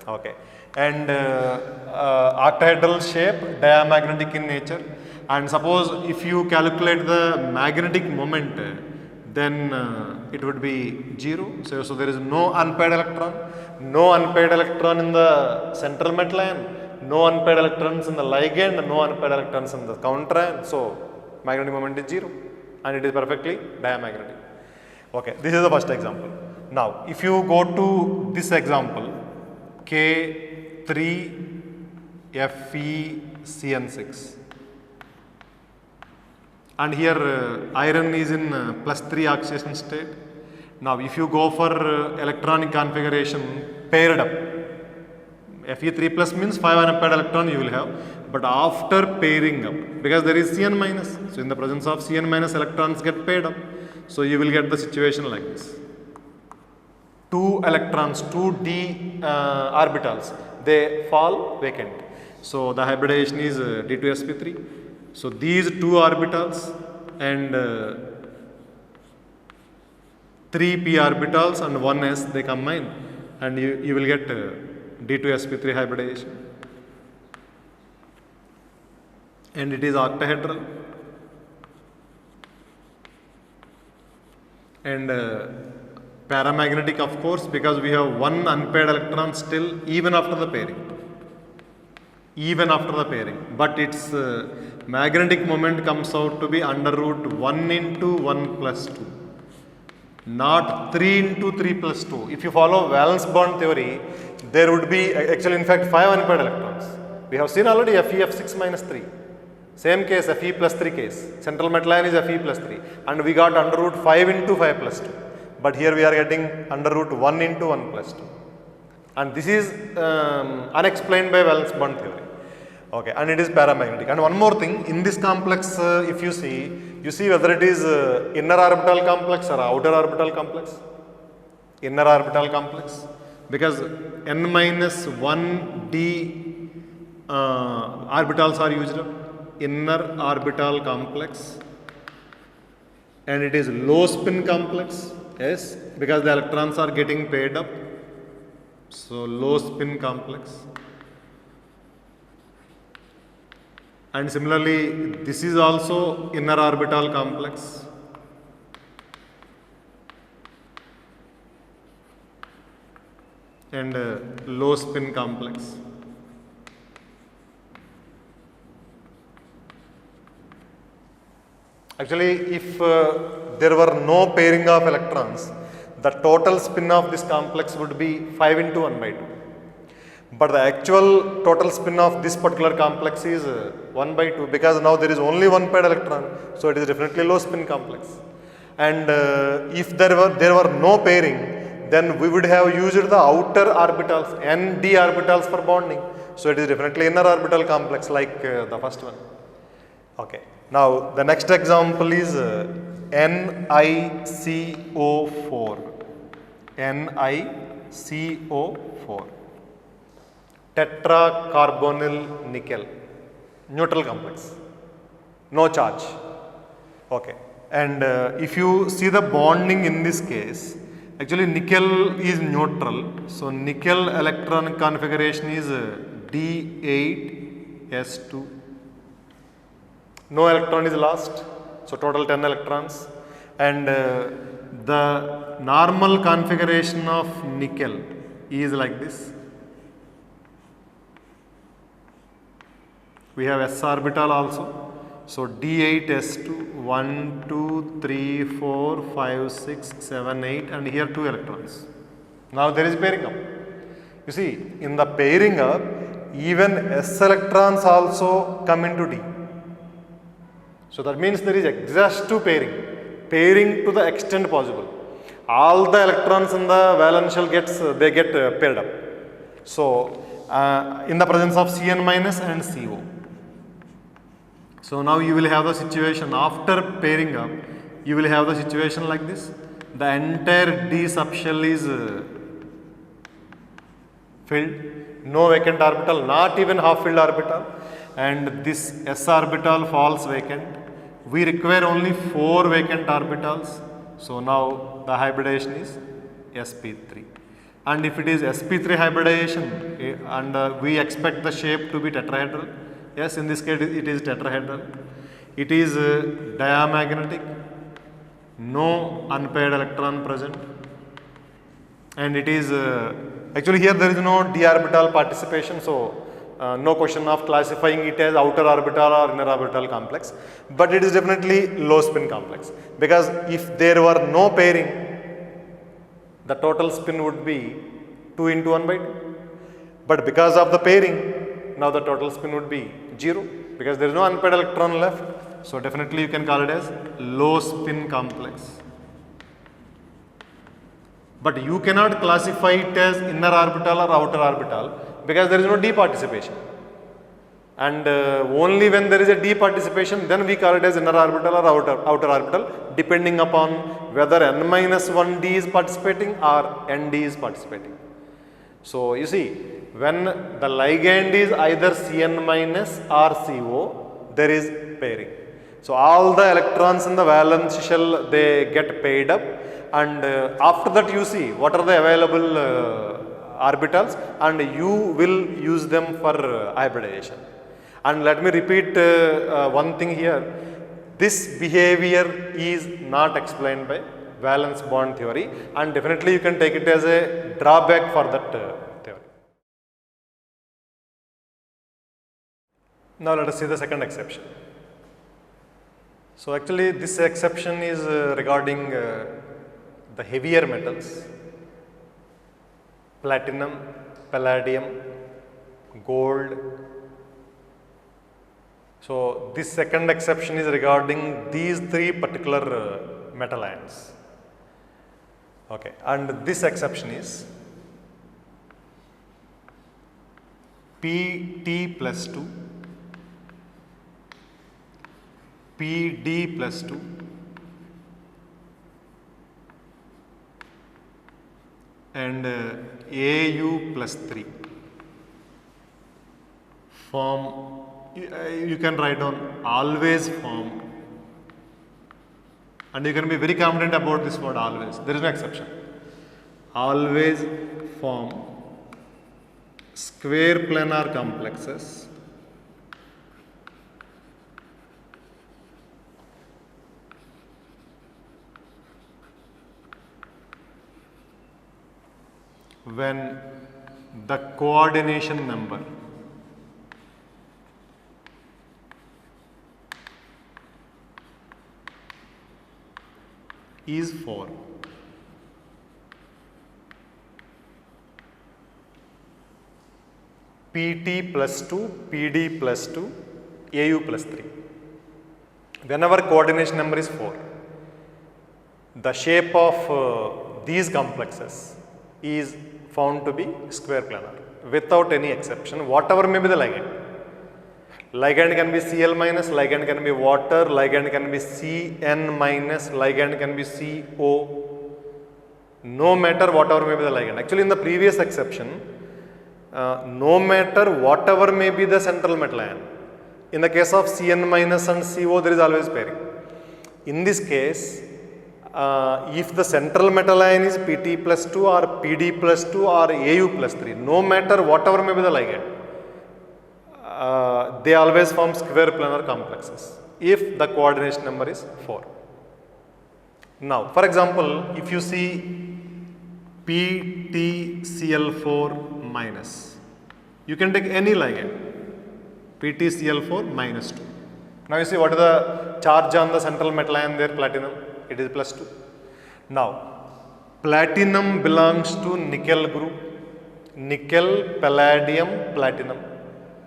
Okay. And octahedral shape, diamagnetic in nature. And suppose if you calculate the magnetic moment, then it would be 0. So there is no unpaired electron. No unpaired electron in the central metal ion. No unpaired electrons in the ligand. No unpaired electrons in the counter ion. So magnetic moment is 0. And it is perfectly diamagnetic. Okay, this is the first example. Now, if you go to this example, K3 FeCN6. And here iron is in +3 oxidation state. Now if you go for electronic configuration paired up, Fe3 plus means 5 unpaired electron you will have, but after pairing up, because there is Cn-, so in the presence of Cn- electrons get paired up, so you will get the situation like this. 2 electrons, 2 d orbitals, they fall vacant. So the hybridization is D2sp3. So these 2 orbitals and 3 p orbitals and 1 s, they combine and you will get D2sp3 hybridization. and it is octahedral, and paramagnetic of course, because we have one unpaired electron still even after the pairing, but its magnetic moment comes out to be under root 1 into 1 plus 2, not 3 into 3 plus 2. If you follow valence bond theory, there would be actually in fact 5 unpaired electrons. We have seen already FeF6 minus 3. Same case, Fe plus 3 case. Central metal ion is Fe plus 3. And we got under root 5 into 5 plus 2. But here we are getting under root 1 into 1 plus 2. And this is unexplained by valence bond theory. Okay, and it is paramagnetic. And one more thing, in this complex, if you see whether it is inner orbital complex or outer orbital complex. Inner orbital complex. Because n minus 1d orbitals are used up. Inner orbital complex, and it is low spin complex, yes, because the electrons are getting paired up, so low spin complex. And similarly, this is also inner orbital complex, and low spin complex. Actually, if there were no pairing of electrons, the total spin of this complex would be 5 into 1 by 2. But the actual total spin of this particular complex is 1 by 2, because now there is only one paired electron, so it is definitely low spin complex. And if there were no pairing, then we would have used the outer orbitals, n d orbitals for bonding. So it is definitely inner orbital complex like the first one. Okay. Now the next example is NiCO4. NiCO4. Tetracarbonyl nickel. Neutral complex. No charge. Okay. And if you see the bonding in this case, actually nickel is neutral. So nickel electron configuration is D8S2. No electron is lost, so total 10 electrons. And the normal configuration of nickel is like this. We have s orbital also. So D8S2, 1, 2, 3, 4, 5, 6, 7, 8, and here 2 electrons. Now there is pairing up. You see, in the pairing up, even s electrons also come into D. So that means there is exhaustive pairing to the extent possible. All the electrons in the valence shell get paired up. So in the presence of Cn minus and Co. So now you will have the situation after pairing up, you will have the situation like this. The entire D subshell is filled, no vacant orbital, not even half filled orbital, and this s orbital falls vacant. We require only 4 vacant orbitals. So now the hybridization is sp3. And if it is sp3 hybridization and we expect the shape to be tetrahedral, yes, in this case it is tetrahedral. It is diamagnetic, no unpaired electron present, and it is actually here there is no d orbital participation, so no question of classifying it as outer orbital or inner orbital complex, but it is definitely low spin complex, because if there were no pairing, the total spin would be 2 into 1 by 2, but because of the pairing, now the total spin would be 0, because there is no unpaired electron left, so definitely you can call it as low spin complex. But you cannot classify it as inner orbital or outer orbital, because there is no d participation, and only when there is a d participation, then we call it as inner orbital or outer orbital, depending upon whether n minus 1d is participating or nd is participating. So you see, when the ligand is either Cn minus or Co, there is pairing. So all the electrons in the valence shell, they get paired up, and after that you see what are the available orbitals, and you will use them for hybridization. And let me repeat one thing here. This behavior is not explained by valence bond theory, and definitely you can take it as a drawback for that theory. Now let us see the second exception. So actually this exception is regarding the heavier metals, platinum, palladium, gold. So this second exception is regarding these three particular metal ions. Okay, and this exception is Pt plus 2, Pd plus 2, and Au plus 3 form, you can write down always form, and you can be very confident about this word always, there is no exception, always form square planar complexes when the coordination number is 4. Pt plus 2, Pd plus 2, Au plus 3. Whenever coordination number is 4, the shape of these complexes is found to be square planar without any exception, whatever may be the ligand. Ligand can be Cl minus, ligand can be water, ligand can be Cn minus, ligand can be CO, no matter whatever may be the ligand. Actually in the previous exception, no matter whatever may be the central metal ion, in the case of Cn minus and CO there is always pairing. In this case, if the central metal ion is Pt plus 2 or Pd plus 2 or Au plus 3, no matter whatever may be the ligand, they always form square planar complexes if the coordination number is 4. Now, for example, if you see PtCl4 minus, you can take any ligand, PtCl4 minus 2. Now you see what is the charge on the central metal ion there, platinum, it is plus 2. Now, platinum belongs to nickel group, nickel, palladium, platinum.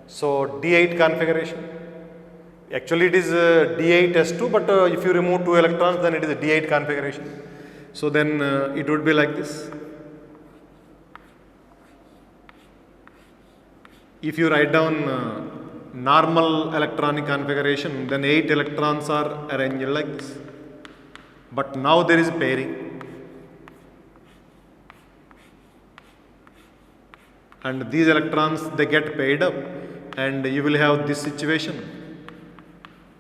So D8 configuration. Actually it is D8S2, but if you remove 2 electrons, then it is a D8 configuration. So then it would be like this. If you write down normal electronic configuration, then 8 electrons are arranged like this. But now there is pairing. And these electrons, they get paired up, and you will have this situation.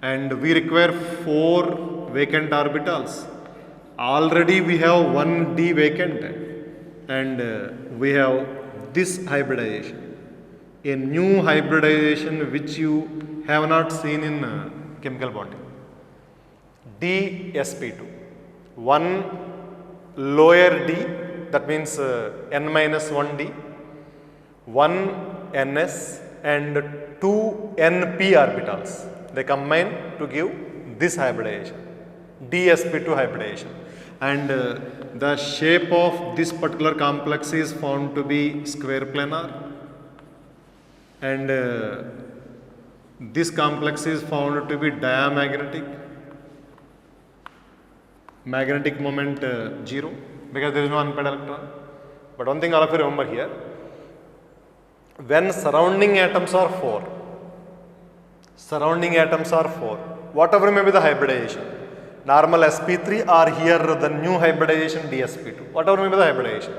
And we require 4 vacant orbitals. Already we have 1 d vacant, and we have this hybridization, a new hybridization which you have not seen in chemical bonding. DsP2, 1 lower d, that means n minus 1 d, 1 ns and 2 np orbitals. They combine to give this hybridization, DsP2 hybridization. And the shape of this particular complex is found to be square planar. And this complex is found to be diamagnetic. Magnetic moment 0, because there is no unpaired electron. But one thing all of you remember here, when surrounding atoms are 4, whatever may be the hybridization, normal sp3 or here the new hybridization dsp2, whatever may be the hybridization,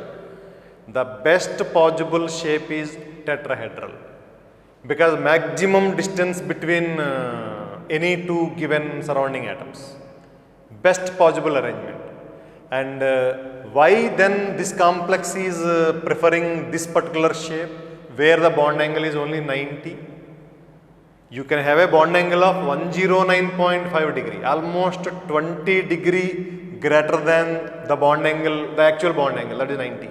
the best possible shape is tetrahedral, because maximum distance between any two given surrounding atoms, best possible arrangement. And why then this complex is preferring this particular shape where the bond angle is only 90? You can have a bond angle of 109.5 degree, almost 20 degree greater than the bond angle, the actual bond angle, that is 90.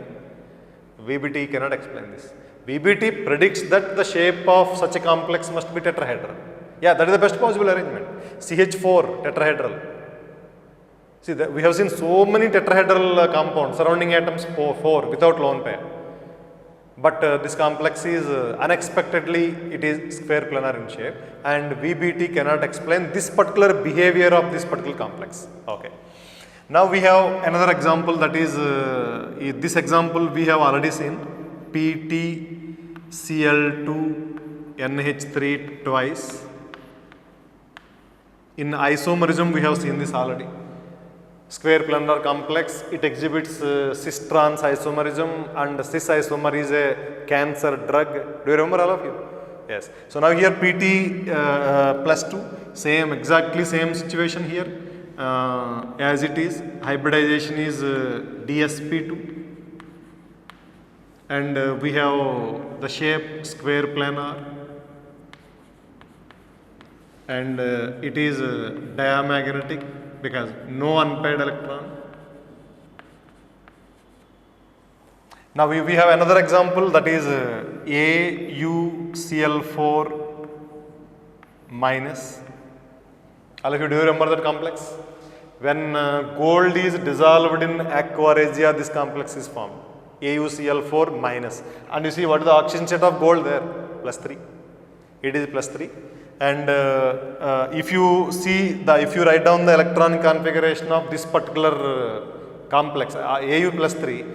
VBT cannot explain this. VBT predicts that the shape of such a complex must be tetrahedral. Yeah, that is the best possible arrangement. CH4 tetrahedral. See, we have seen so many tetrahedral compounds surrounding atoms 4 without lone pair. But this complex is unexpectedly, it is square planar in shape, and VBT cannot explain this particular behavior of this particular complex. Okay. Now we have another example, that is, this example we have already seen, PtCl2NH3 twice. In isomerism we have seen this already. Square planar complex, it exhibits cis-trans isomerism, and cis isomer is a cancer drug. Do you remember all of you? Yes. So now here Pt plus 2, same, exactly same situation here as it is. Hybridization is dsp2, and we have the shape square planar, and it is diamagnetic because no unpaired electron. Now we have another example, that is AuCl4 minus. All of you, do you remember that complex? When gold is dissolved in aqua regia, this complex is formed. AuCl4 minus. And you see what is the oxygen state of gold there? Plus 3. It is plus 3. And if you see if you write down the electron configuration of this particular complex, Au plus 3,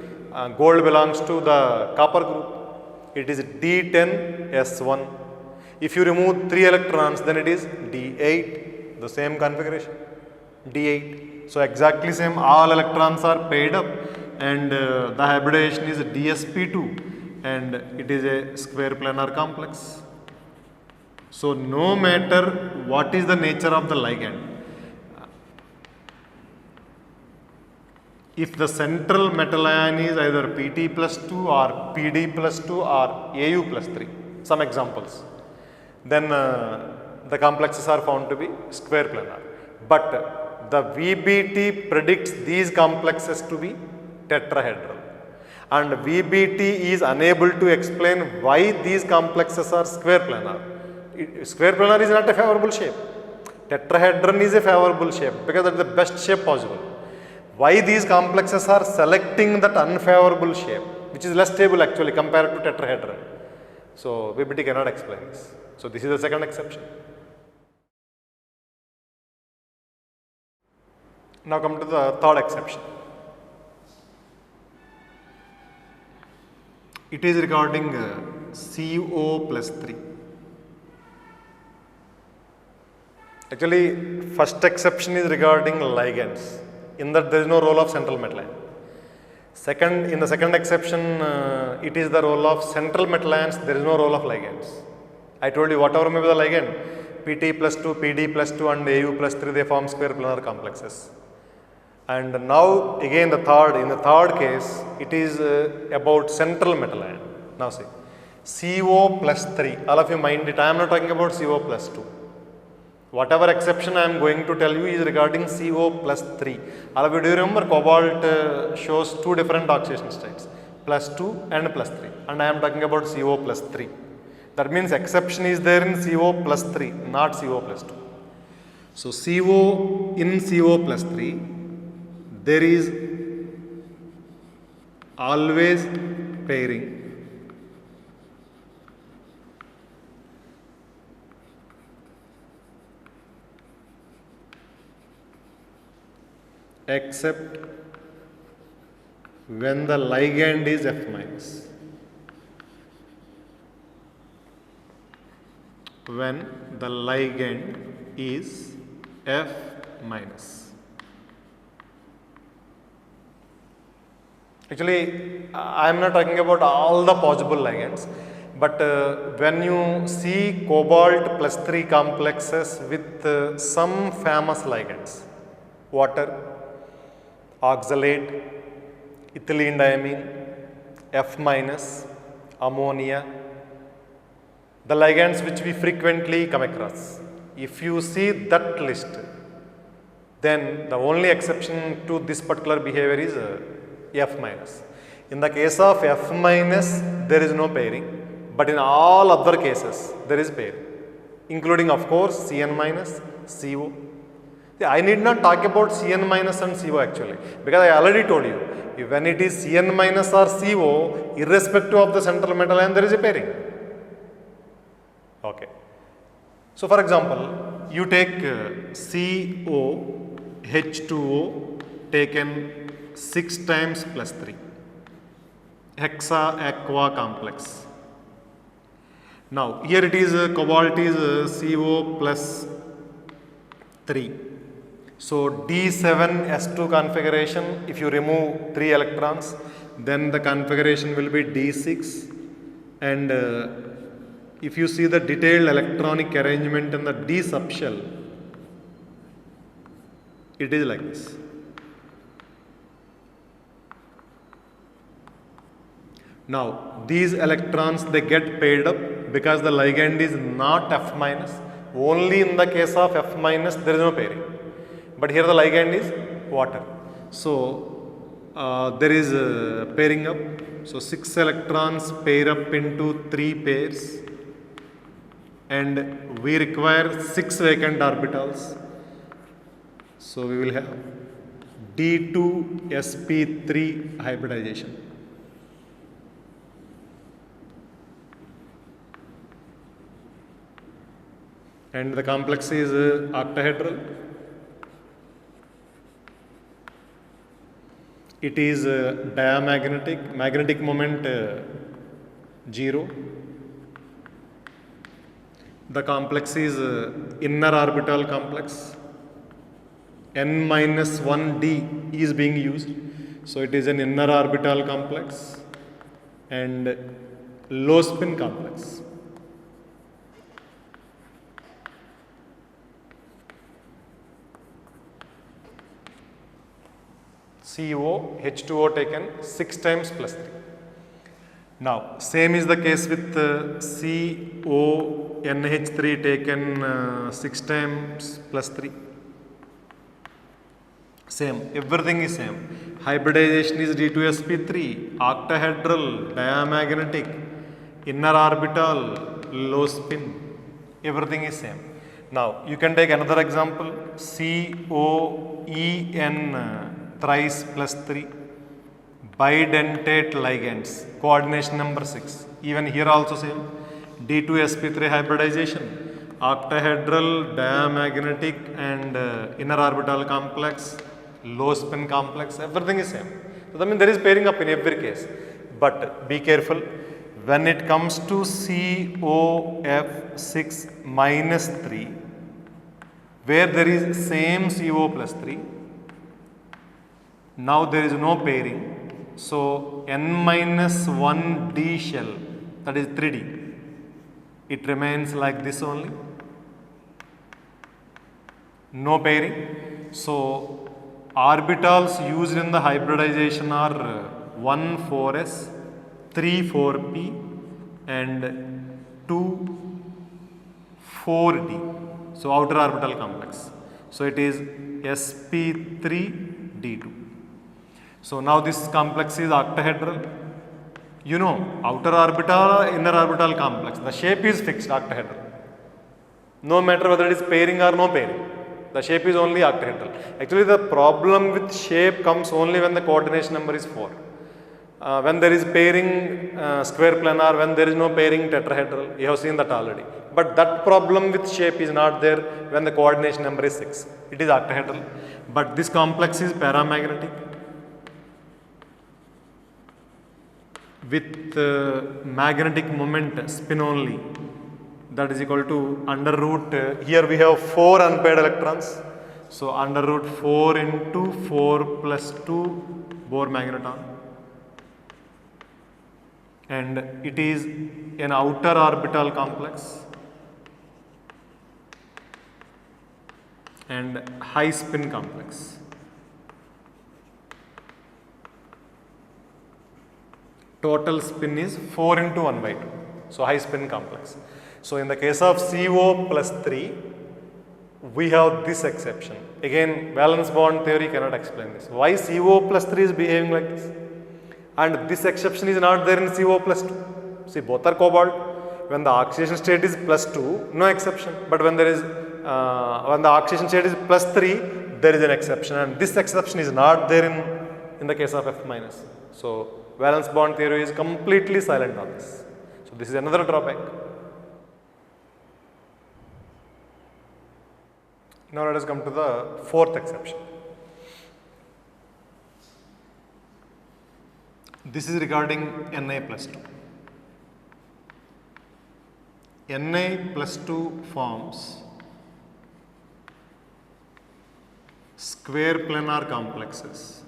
gold belongs to the copper group. It is D10S1. If you remove 3 electrons, then it is D8, the same configuration, D8. So exactly same, all electrons are paired up, and the hybridization is dsp2, and it is a square planar complex. So no matter what is the nature of the ligand, if the central metal ion is either Pt plus 2 or Pd plus 2 or Au plus 3, some examples, then the complexes are found to be square planar. But the VBT predicts these complexes to be tetrahedral, and VBT is unable to explain why these complexes are square planar. Square planar is not a favorable shape. Tetrahedron is a favorable shape because that is the best shape possible. Why these complexes are selecting that unfavorable shape, which is less stable actually compared to tetrahedron? So VBT cannot explain this. So this is the second exception. Now come to the third exception. It is regarding CO plus 3. Actually, first exception is regarding ligands, in that there is no role of central metal ion. Second, in the second exception, it is the role of central metal ions, there is no role of ligands. I told you whatever may be the ligand, Pt plus 2, Pd plus 2 and Au plus 3, they form square planar complexes. And now again in the third case, it is about central metal ion. Now see, CO plus 3, all of you mind it, I am not talking about CO plus 2. Whatever exception I am going to tell you is regarding CO plus 3. All of you, do you remember cobalt shows 2 different oxidation states, plus 2 and plus 3, and I am talking about CO plus 3. That means exception is there in CO plus 3, not CO plus 2. So CO, in CO plus 3, there is always pairing except when the ligand is F minus. When the ligand is F minus. Actually, I am not talking about all the possible ligands, but when you see cobalt plus 3 complexes with some famous ligands, water, oxalate, ethylene diamine, F minus, ammonia, the ligands which we frequently come across. If you see that list, then the only exception to this particular behavior is F minus. In the case of F minus, there is no pairing, but in all other cases, there is pairing, including of course Cn minus, CO. I need not talk about Cn minus and CO actually, because I already told you, when it is Cn minus or CO, irrespective of the central metal ion, there is a pairing. Okay. So for example, you take CO, H2O taken 6 times plus 3, hexa aqua complex. Now here it is cobalt is CO plus 3. So D7S2 configuration, if you remove 3 electrons, then the configuration will be D6, and if you see the detailed electronic arrangement in the D subshell, it is like this. Now these electrons, they get paired up because the ligand is not F minus. Only in the case of F minus there is no pairing, but here the ligand is water. So there is pairing up. So 6 electrons pair up into 3 pairs, and we require 6 vacant orbitals. So we will have D2sp3 hybridization. And the complex is octahedral. It is diamagnetic, magnetic moment 0. The complex is inner orbital complex. N-1D is being used. So it is an inner orbital complex and low spin complex. CO, H2O taken 6 times plus 3. Now, same is the case with CO, NH3 taken 6 times plus 3. Same, everything is same. Hybridization is D2sp3, octahedral, diamagnetic, inner orbital, low spin. Everything is same. Now, you can take another example, COEN thrice plus 3, bidentate ligands, coordination number 6. Even here also same, D2sp3 hybridization, octahedral, diamagnetic and inner orbital complex, low spin complex, everything is same. So, I mean there is pairing up in every case, but be careful when it comes to COF6 minus 3, where there is same CO plus 3. Now there is no pairing, so N-1D shell, that is 3D, it remains like this only, no pairing. So orbitals used in the hybridization are 1 4s, 3 4p and 2 4d, so outer orbital complex. So it is sp3d2. So now this complex is octahedral. You know, outer orbital, inner orbital complex, the shape is fixed octahedral. No matter whether it is pairing or no pairing, the shape is only octahedral. Actually, the problem with shape comes only when the coordination number is 4. When there is pairing square planar, when there is no pairing tetrahedral, you have seen that already. But that problem with shape is not there when the coordination number is 6. It is octahedral. But this complex is paramagnetic with magnetic moment spin only, that is equal to under root, here we have 4 unpaired electrons. So under root 4 into 4 plus 2 Bohr magneton, and it is an outer orbital complex and high spin complex. Total spin is 4 into 1 by 2. So high spin complex. So in the case of CO plus 3, we have this exception. Again, valence bond theory cannot explain this. Why CO plus 3 is behaving like this? And this exception is not there in CO plus 2. See, both are cobalt. When the oxidation state is plus 2, no exception. But when there is, when the oxidation state is plus 3, there is an exception. And this exception is not there in the case of F minus. So valence bond theory is completely silent on this. So this is another drawback. Now let us come to the fourth exception. This is regarding Na plus 2. Na plus 2 forms square planar complexes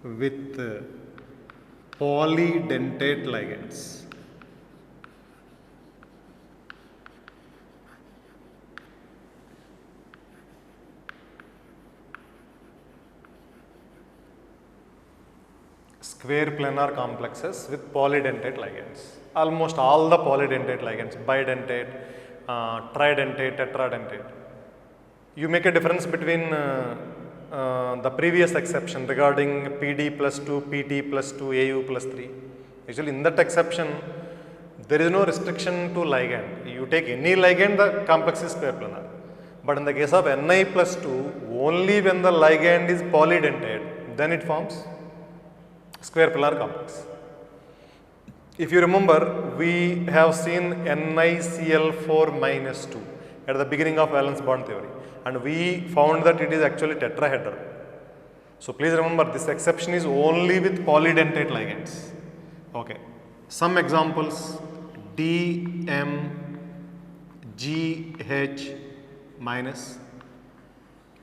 with polydentate ligands. Square planar complexes with polydentate ligands. Almost all the polydentate ligands, bidentate, tridentate, tetradentate. You make a difference between the previous exception regarding PD plus 2, PT plus 2, AU plus 3. Actually, in that exception, there is no restriction to ligand. You take any ligand, the complex is square planar. But in the case of Ni plus 2, only when the ligand is polydentate, then it forms square planar complex. If you remember, we have seen NiCl4 minus 2 at the beginning of valence bond theory, and we found that it is actually tetrahedral. So please remember, this exception is only with polydentate ligands. Okay. Some examples: DMGH minus,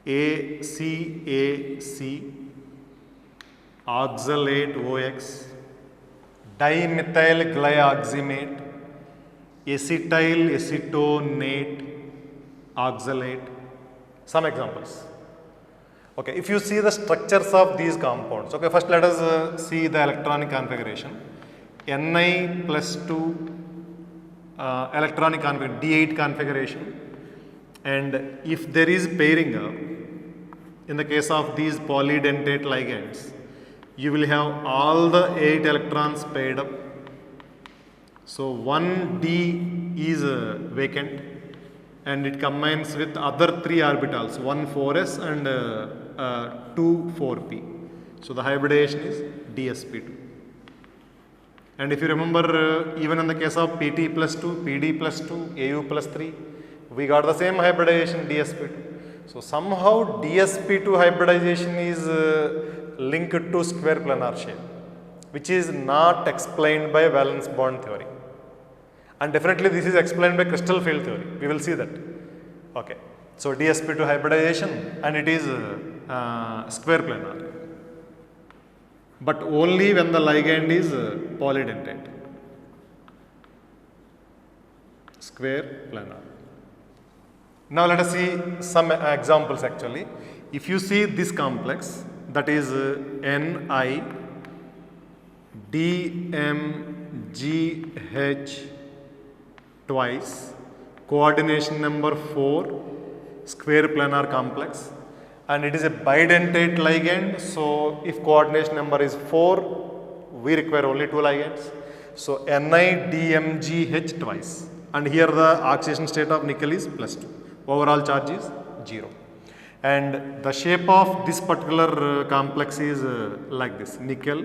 ACAC, oxalate OX, dimethyl glyoximate, acetyl acetonate oxalate. Some examples. Okay, if you see the structures of these compounds, okay, first let us see the electronic configuration. Ni plus 2 electronic configuration, D8 configuration, and if there is pairing up, in the case of these polydentate ligands, you will have all the 8 electrons paired up. So 1D is vacant, and it combines with other 3 orbitals, 1 4s and 2 4p. So the hybridization is dsp2. And if you remember, even in the case of pt plus 2, pd plus 2, au plus 3, we got the same hybridization dsp2. So somehow dsp2 hybridization is linked to square planar shape, which is not explained by valence bond theory. And definitely this is explained by crystal field theory. We will see that. Okay. So dsp2 hybridization, and it is square planar, but only when the ligand is polydentate. Square planar. Now let us see some examples actually. If you see this complex, that is NiDMGH twice, coordination number 4, square planar complex, and it is a bidentate ligand. So if coordination number is 4, we require only 2 ligands. So NiDMGH twice, and here the oxidation state of nickel is plus 2. Overall charge is 0. And the shape of this particular complex is like this, nickel.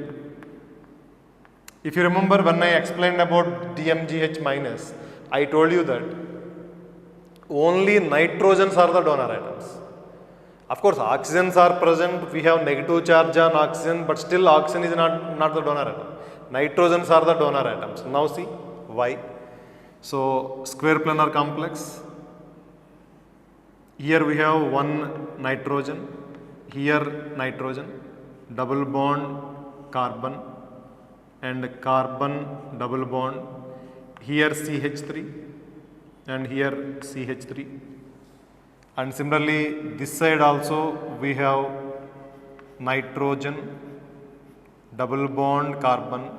If you remember, when I explained about DMGH minus, I told you that only nitrogens are the donor atoms. Of course, oxygens are present. We have negative charge on oxygen, but still oxygen is not the donor atom. Nitrogens are the donor atoms. Now see why. So square planar complex. Here we have one nitrogen, here nitrogen, double bond carbon, and carbon double bond, here CH3 and here CH3, And similarly, this side also we have nitrogen, double bond carbon,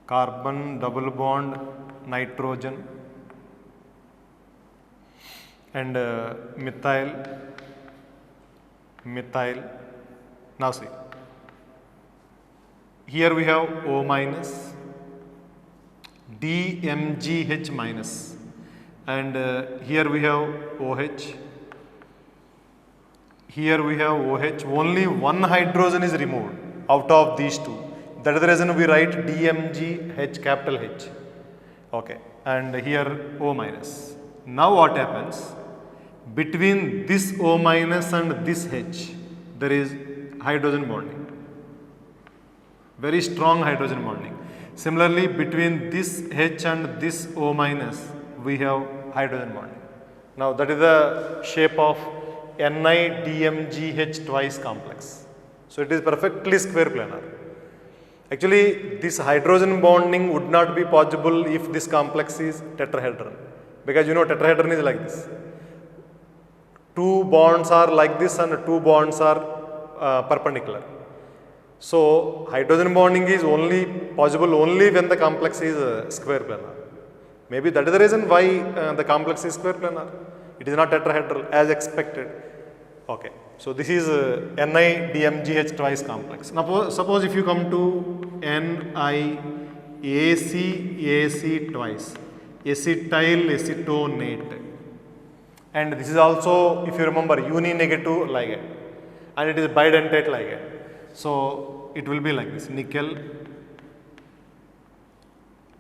carbon, double bond nitrogen, and methyl, methyl. Now see, here we have O minus, DMGH minus, and here we have OH. Here we have OH. Only one hydrogen is removed out of these two. That is the reason we write DMGH, capital H. Okay, and here O minus. Now what happens? Between this O minus and this H, there is hydrogen bonding. Very strong hydrogen bonding. Similarly, between this H and this O minus, we have hydrogen bonding. Now that is the shape of NiDMGH twice complex. So it is perfectly square planar. Actually, this hydrogen bonding would not be possible if this complex is tetrahedron, because you know tetrahedron is like this. Two bonds are like this and two bonds are perpendicular. So hydrogen bonding is only possible only when the complex is square planar. Maybe that is the reason why the complex is square planar. It is not tetrahedral as expected. Okay, so this is NiDMGH twice complex. Now suppose if you come to NiACAC twice, acetyl acetonate, and this is also, if you remember, uni-negative ligand, and it is bidentate ligand. So it will be like this, nickel,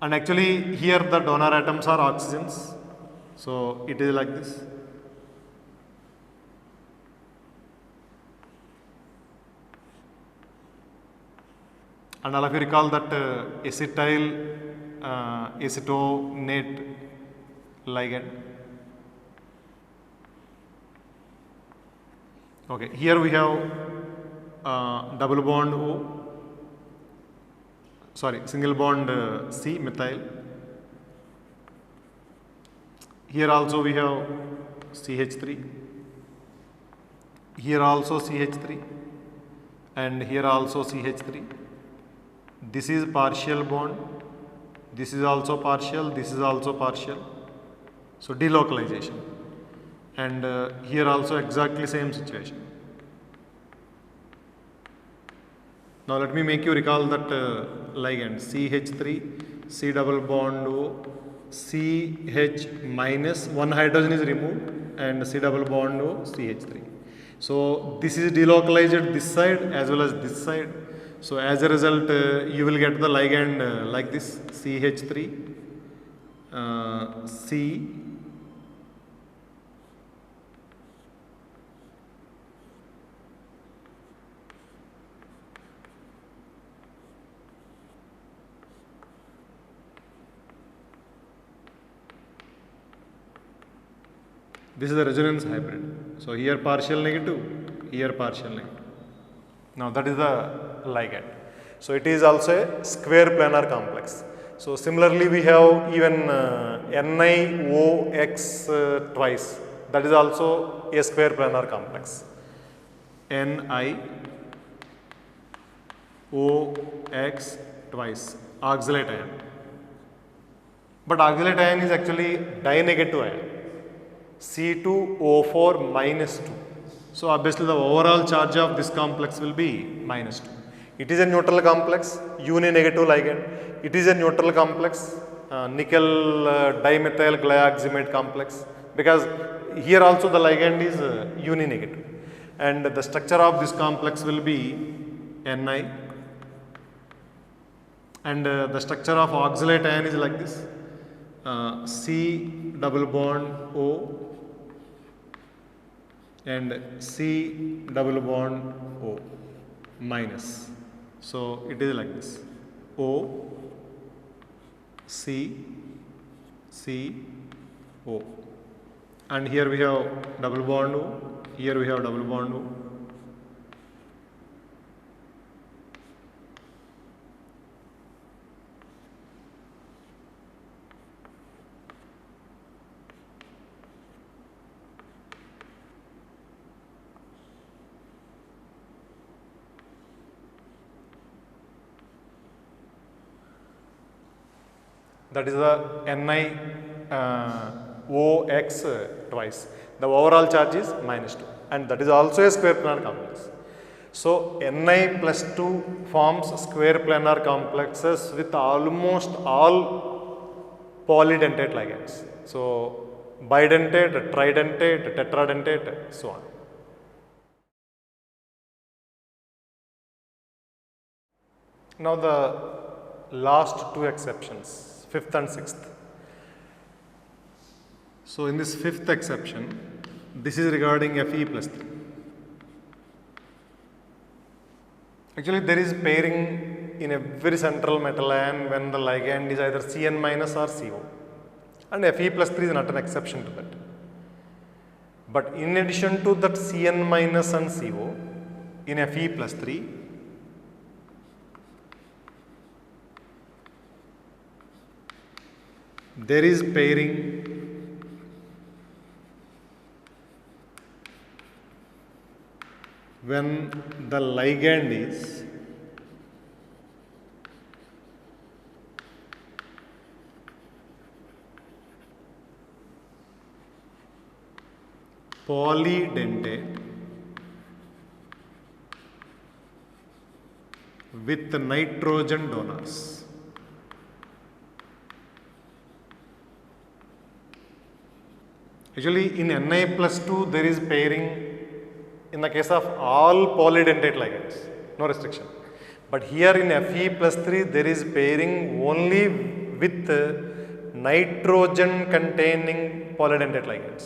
and actually here the donor atoms are oxygens, so it is like this. And all of you recall that acetyl acetonate ligand. Okay, here we have double bond O, sorry, single bond C, methyl. Here also we have CH3, here also CH3, and here also CH3. This is partial bond, this is also partial, this is also partial. So delocalization, and here also exactly same situation. Now let me make you recall that ligand CH3, C double bond O, CH minus, one hydrogen is removed, and C double bond O, CH3. So this is delocalized this side as well as this side. So as a result, you will get the ligand like this, CH3, C, this is the resonance hybrid. So here partial negative, here partial negative. Now that is the ligand. So it is also a square planar complex. So similarly we have even NiOX twice, that is also a square planar complex. NiOX twice, oxalate ion. But oxalate ion is actually dinegative ion, C2O4 minus 2. So obviously the overall charge of this complex will be minus 2. It is a neutral complex, uni-negative ligand. It is a neutral complex, nickel dimethyl glyoximate complex, because here also the ligand is uni-negative. And the structure of this complex will be Ni, and the structure of oxalate ion is like this, C double bond O and C double bond O minus. So it is like this, O, C, C, O, and here we have double bond O, here we have double bond O. That is the Ni OX twice. The overall charge is -2, and that is also a square planar complex. So Ni plus 2 forms square planar complexes with almost all polydentate ligands. So bidentate, tridentate, tetradentate, so on. Now the last two exceptions, 5th and 6th. So in this 5th exception, this is regarding Fe plus 3. Actually, there is pairing in every central metal ion when the ligand is either Cn minus or CO, and Fe plus 3 is not an exception to that. But in addition to that Cn minus and CO, in Fe plus 3, there is pairing when the ligand is polydentate with nitrogen donors. Actually, in Ni plus 2, there is pairing in the case of all polydentate ligands, no restriction. But here in Fe plus 3, there is pairing only with nitrogen containing polydentate ligands.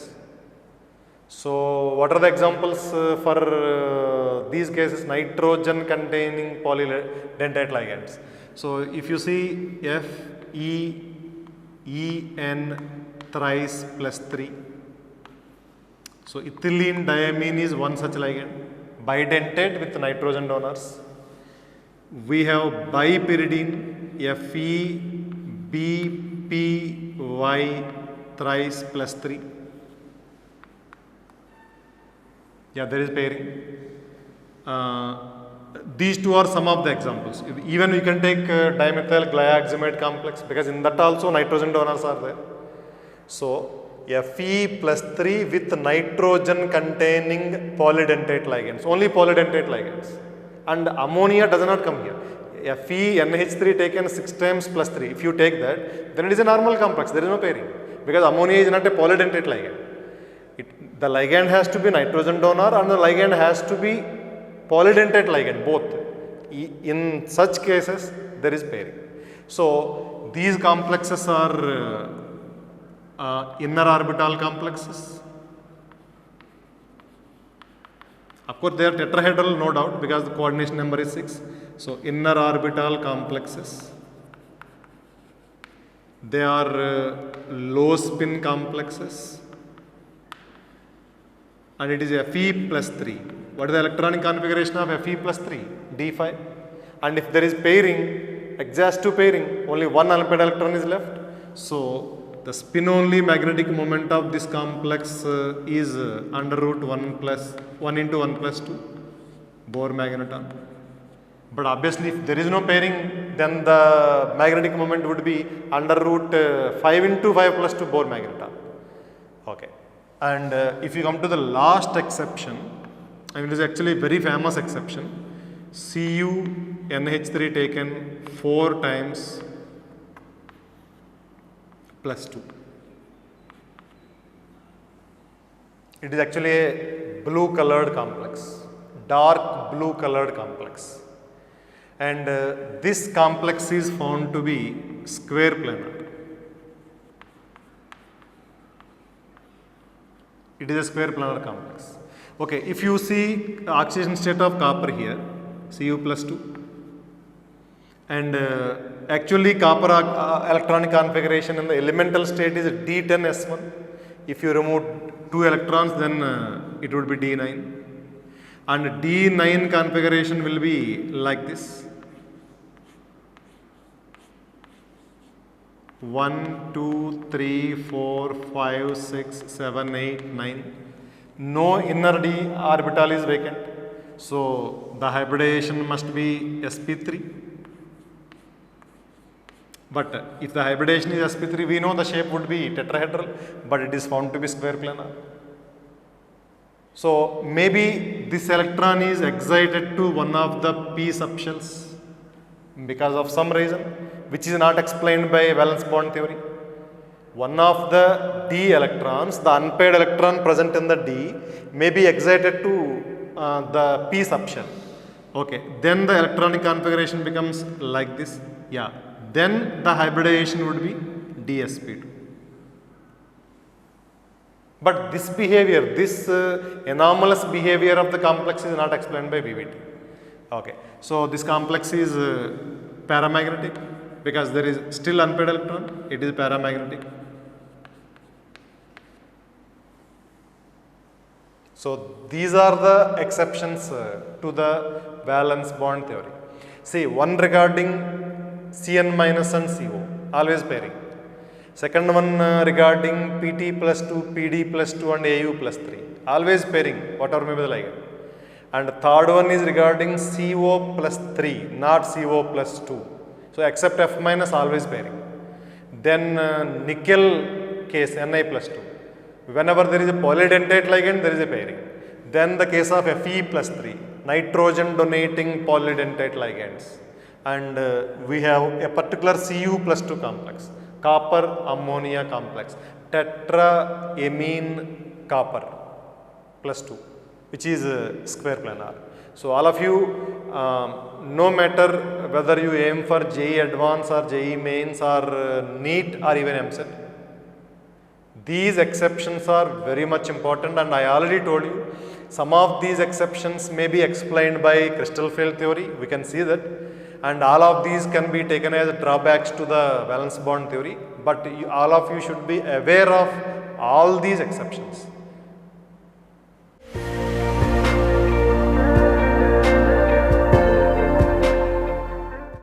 So, what are the examples for these cases? Nitrogen containing polydentate ligands. So, if you see FeEn thrice plus 3. So, ethylene diamine is one such ligand, bidentate with nitrogen donors. We have bipyridine, FeBpY thrice plus 3. Yeah, there is pairing. These two are some of the examples. Even we can take dimethyl glyoximate complex, because in that also nitrogen donors are there. So, Fe plus 3 with nitrogen containing polydentate ligands, only polydentate ligands, and ammonia does not come here. Fe NH3 taken 6 times plus 3, if you take that, then it is a normal complex, there is no pairing, because ammonia is not a polydentate ligand. The ligand has to be nitrogen donor and the ligand has to be polydentate ligand, both. In such cases, there is pairing. So, these complexes are inner orbital complexes. Of course, they are tetrahedral, no doubt, because the coordination number is 6. So, inner orbital complexes. They are low spin complexes. And it is Fe plus 3. What is the electronic configuration of Fe plus 3? D5. And if there is pairing, exhaustive pairing, only one unpaired electron is left. So, the spin only magnetic moment of this complex is under root 1 into 1 plus 2 Bohr magneton. But obviously, if there is no pairing, then the magnetic moment would be under root 5 into 5 plus 2 Bohr magneton. Okay. And if you come to the last exception, and it is actually a very famous exception, Cu NH3 taken 4 times plus 2. It is actually a blue colored complex, dark blue colored complex. And this complex is found to be square planar. It is a square planar complex. Okay, if you see oxidation state of copper here, Cu plus 2, and actually copper electronic configuration in the elemental state is D10S1. If you remove 2 electrons, then it would be D9. And D9 configuration will be like this. 1, 2, 3, 4, 5, 6, 7, 8, 9. No inner d orbital is vacant. So, the hybridization must be sp3. But if the hybridization is sp3, we know the shape would be tetrahedral, but it is found to be square planar. So maybe this electron is excited to one of the p subshells because of some reason which is not explained by valence bond theory. One of the d electrons, the unpaired electron present in the d, may be excited to the p subshell. Okay, then the electronic configuration becomes like this. Yeah, then the hybridization would be dsp2. But this behavior, this anomalous behavior of the complex is not explained by BVT. Okay, so this complex is paramagnetic because there is still unpaired electron, it is paramagnetic. So these are the exceptions to the valence bond theory. See, one regarding Cn minus and CO, always pairing. Second one regarding Pt plus 2, Pd plus 2 and Au plus 3, always pairing, whatever may be the ligand. And third one is regarding CO plus 3, not CO plus 2. So except F minus, always pairing. Then nickel case, Ni plus 2. Whenever there is a polydentate ligand, there is a pairing. Then the case of Fe plus 3, nitrogen donating polydentate ligands. And we have a particular Cu plus 2 complex, copper ammonia complex, tetraamine copper plus 2, which is square planar. So all of you, no matter whether you aim for JEE Advanced or JEE Mains or NEET or even MCET, these exceptions are very much important, and I already told you some of these exceptions may be explained by crystal field theory, we can see that, and all of these can be taken as drawbacks to the valence bond theory, but all of you should be aware of all these exceptions.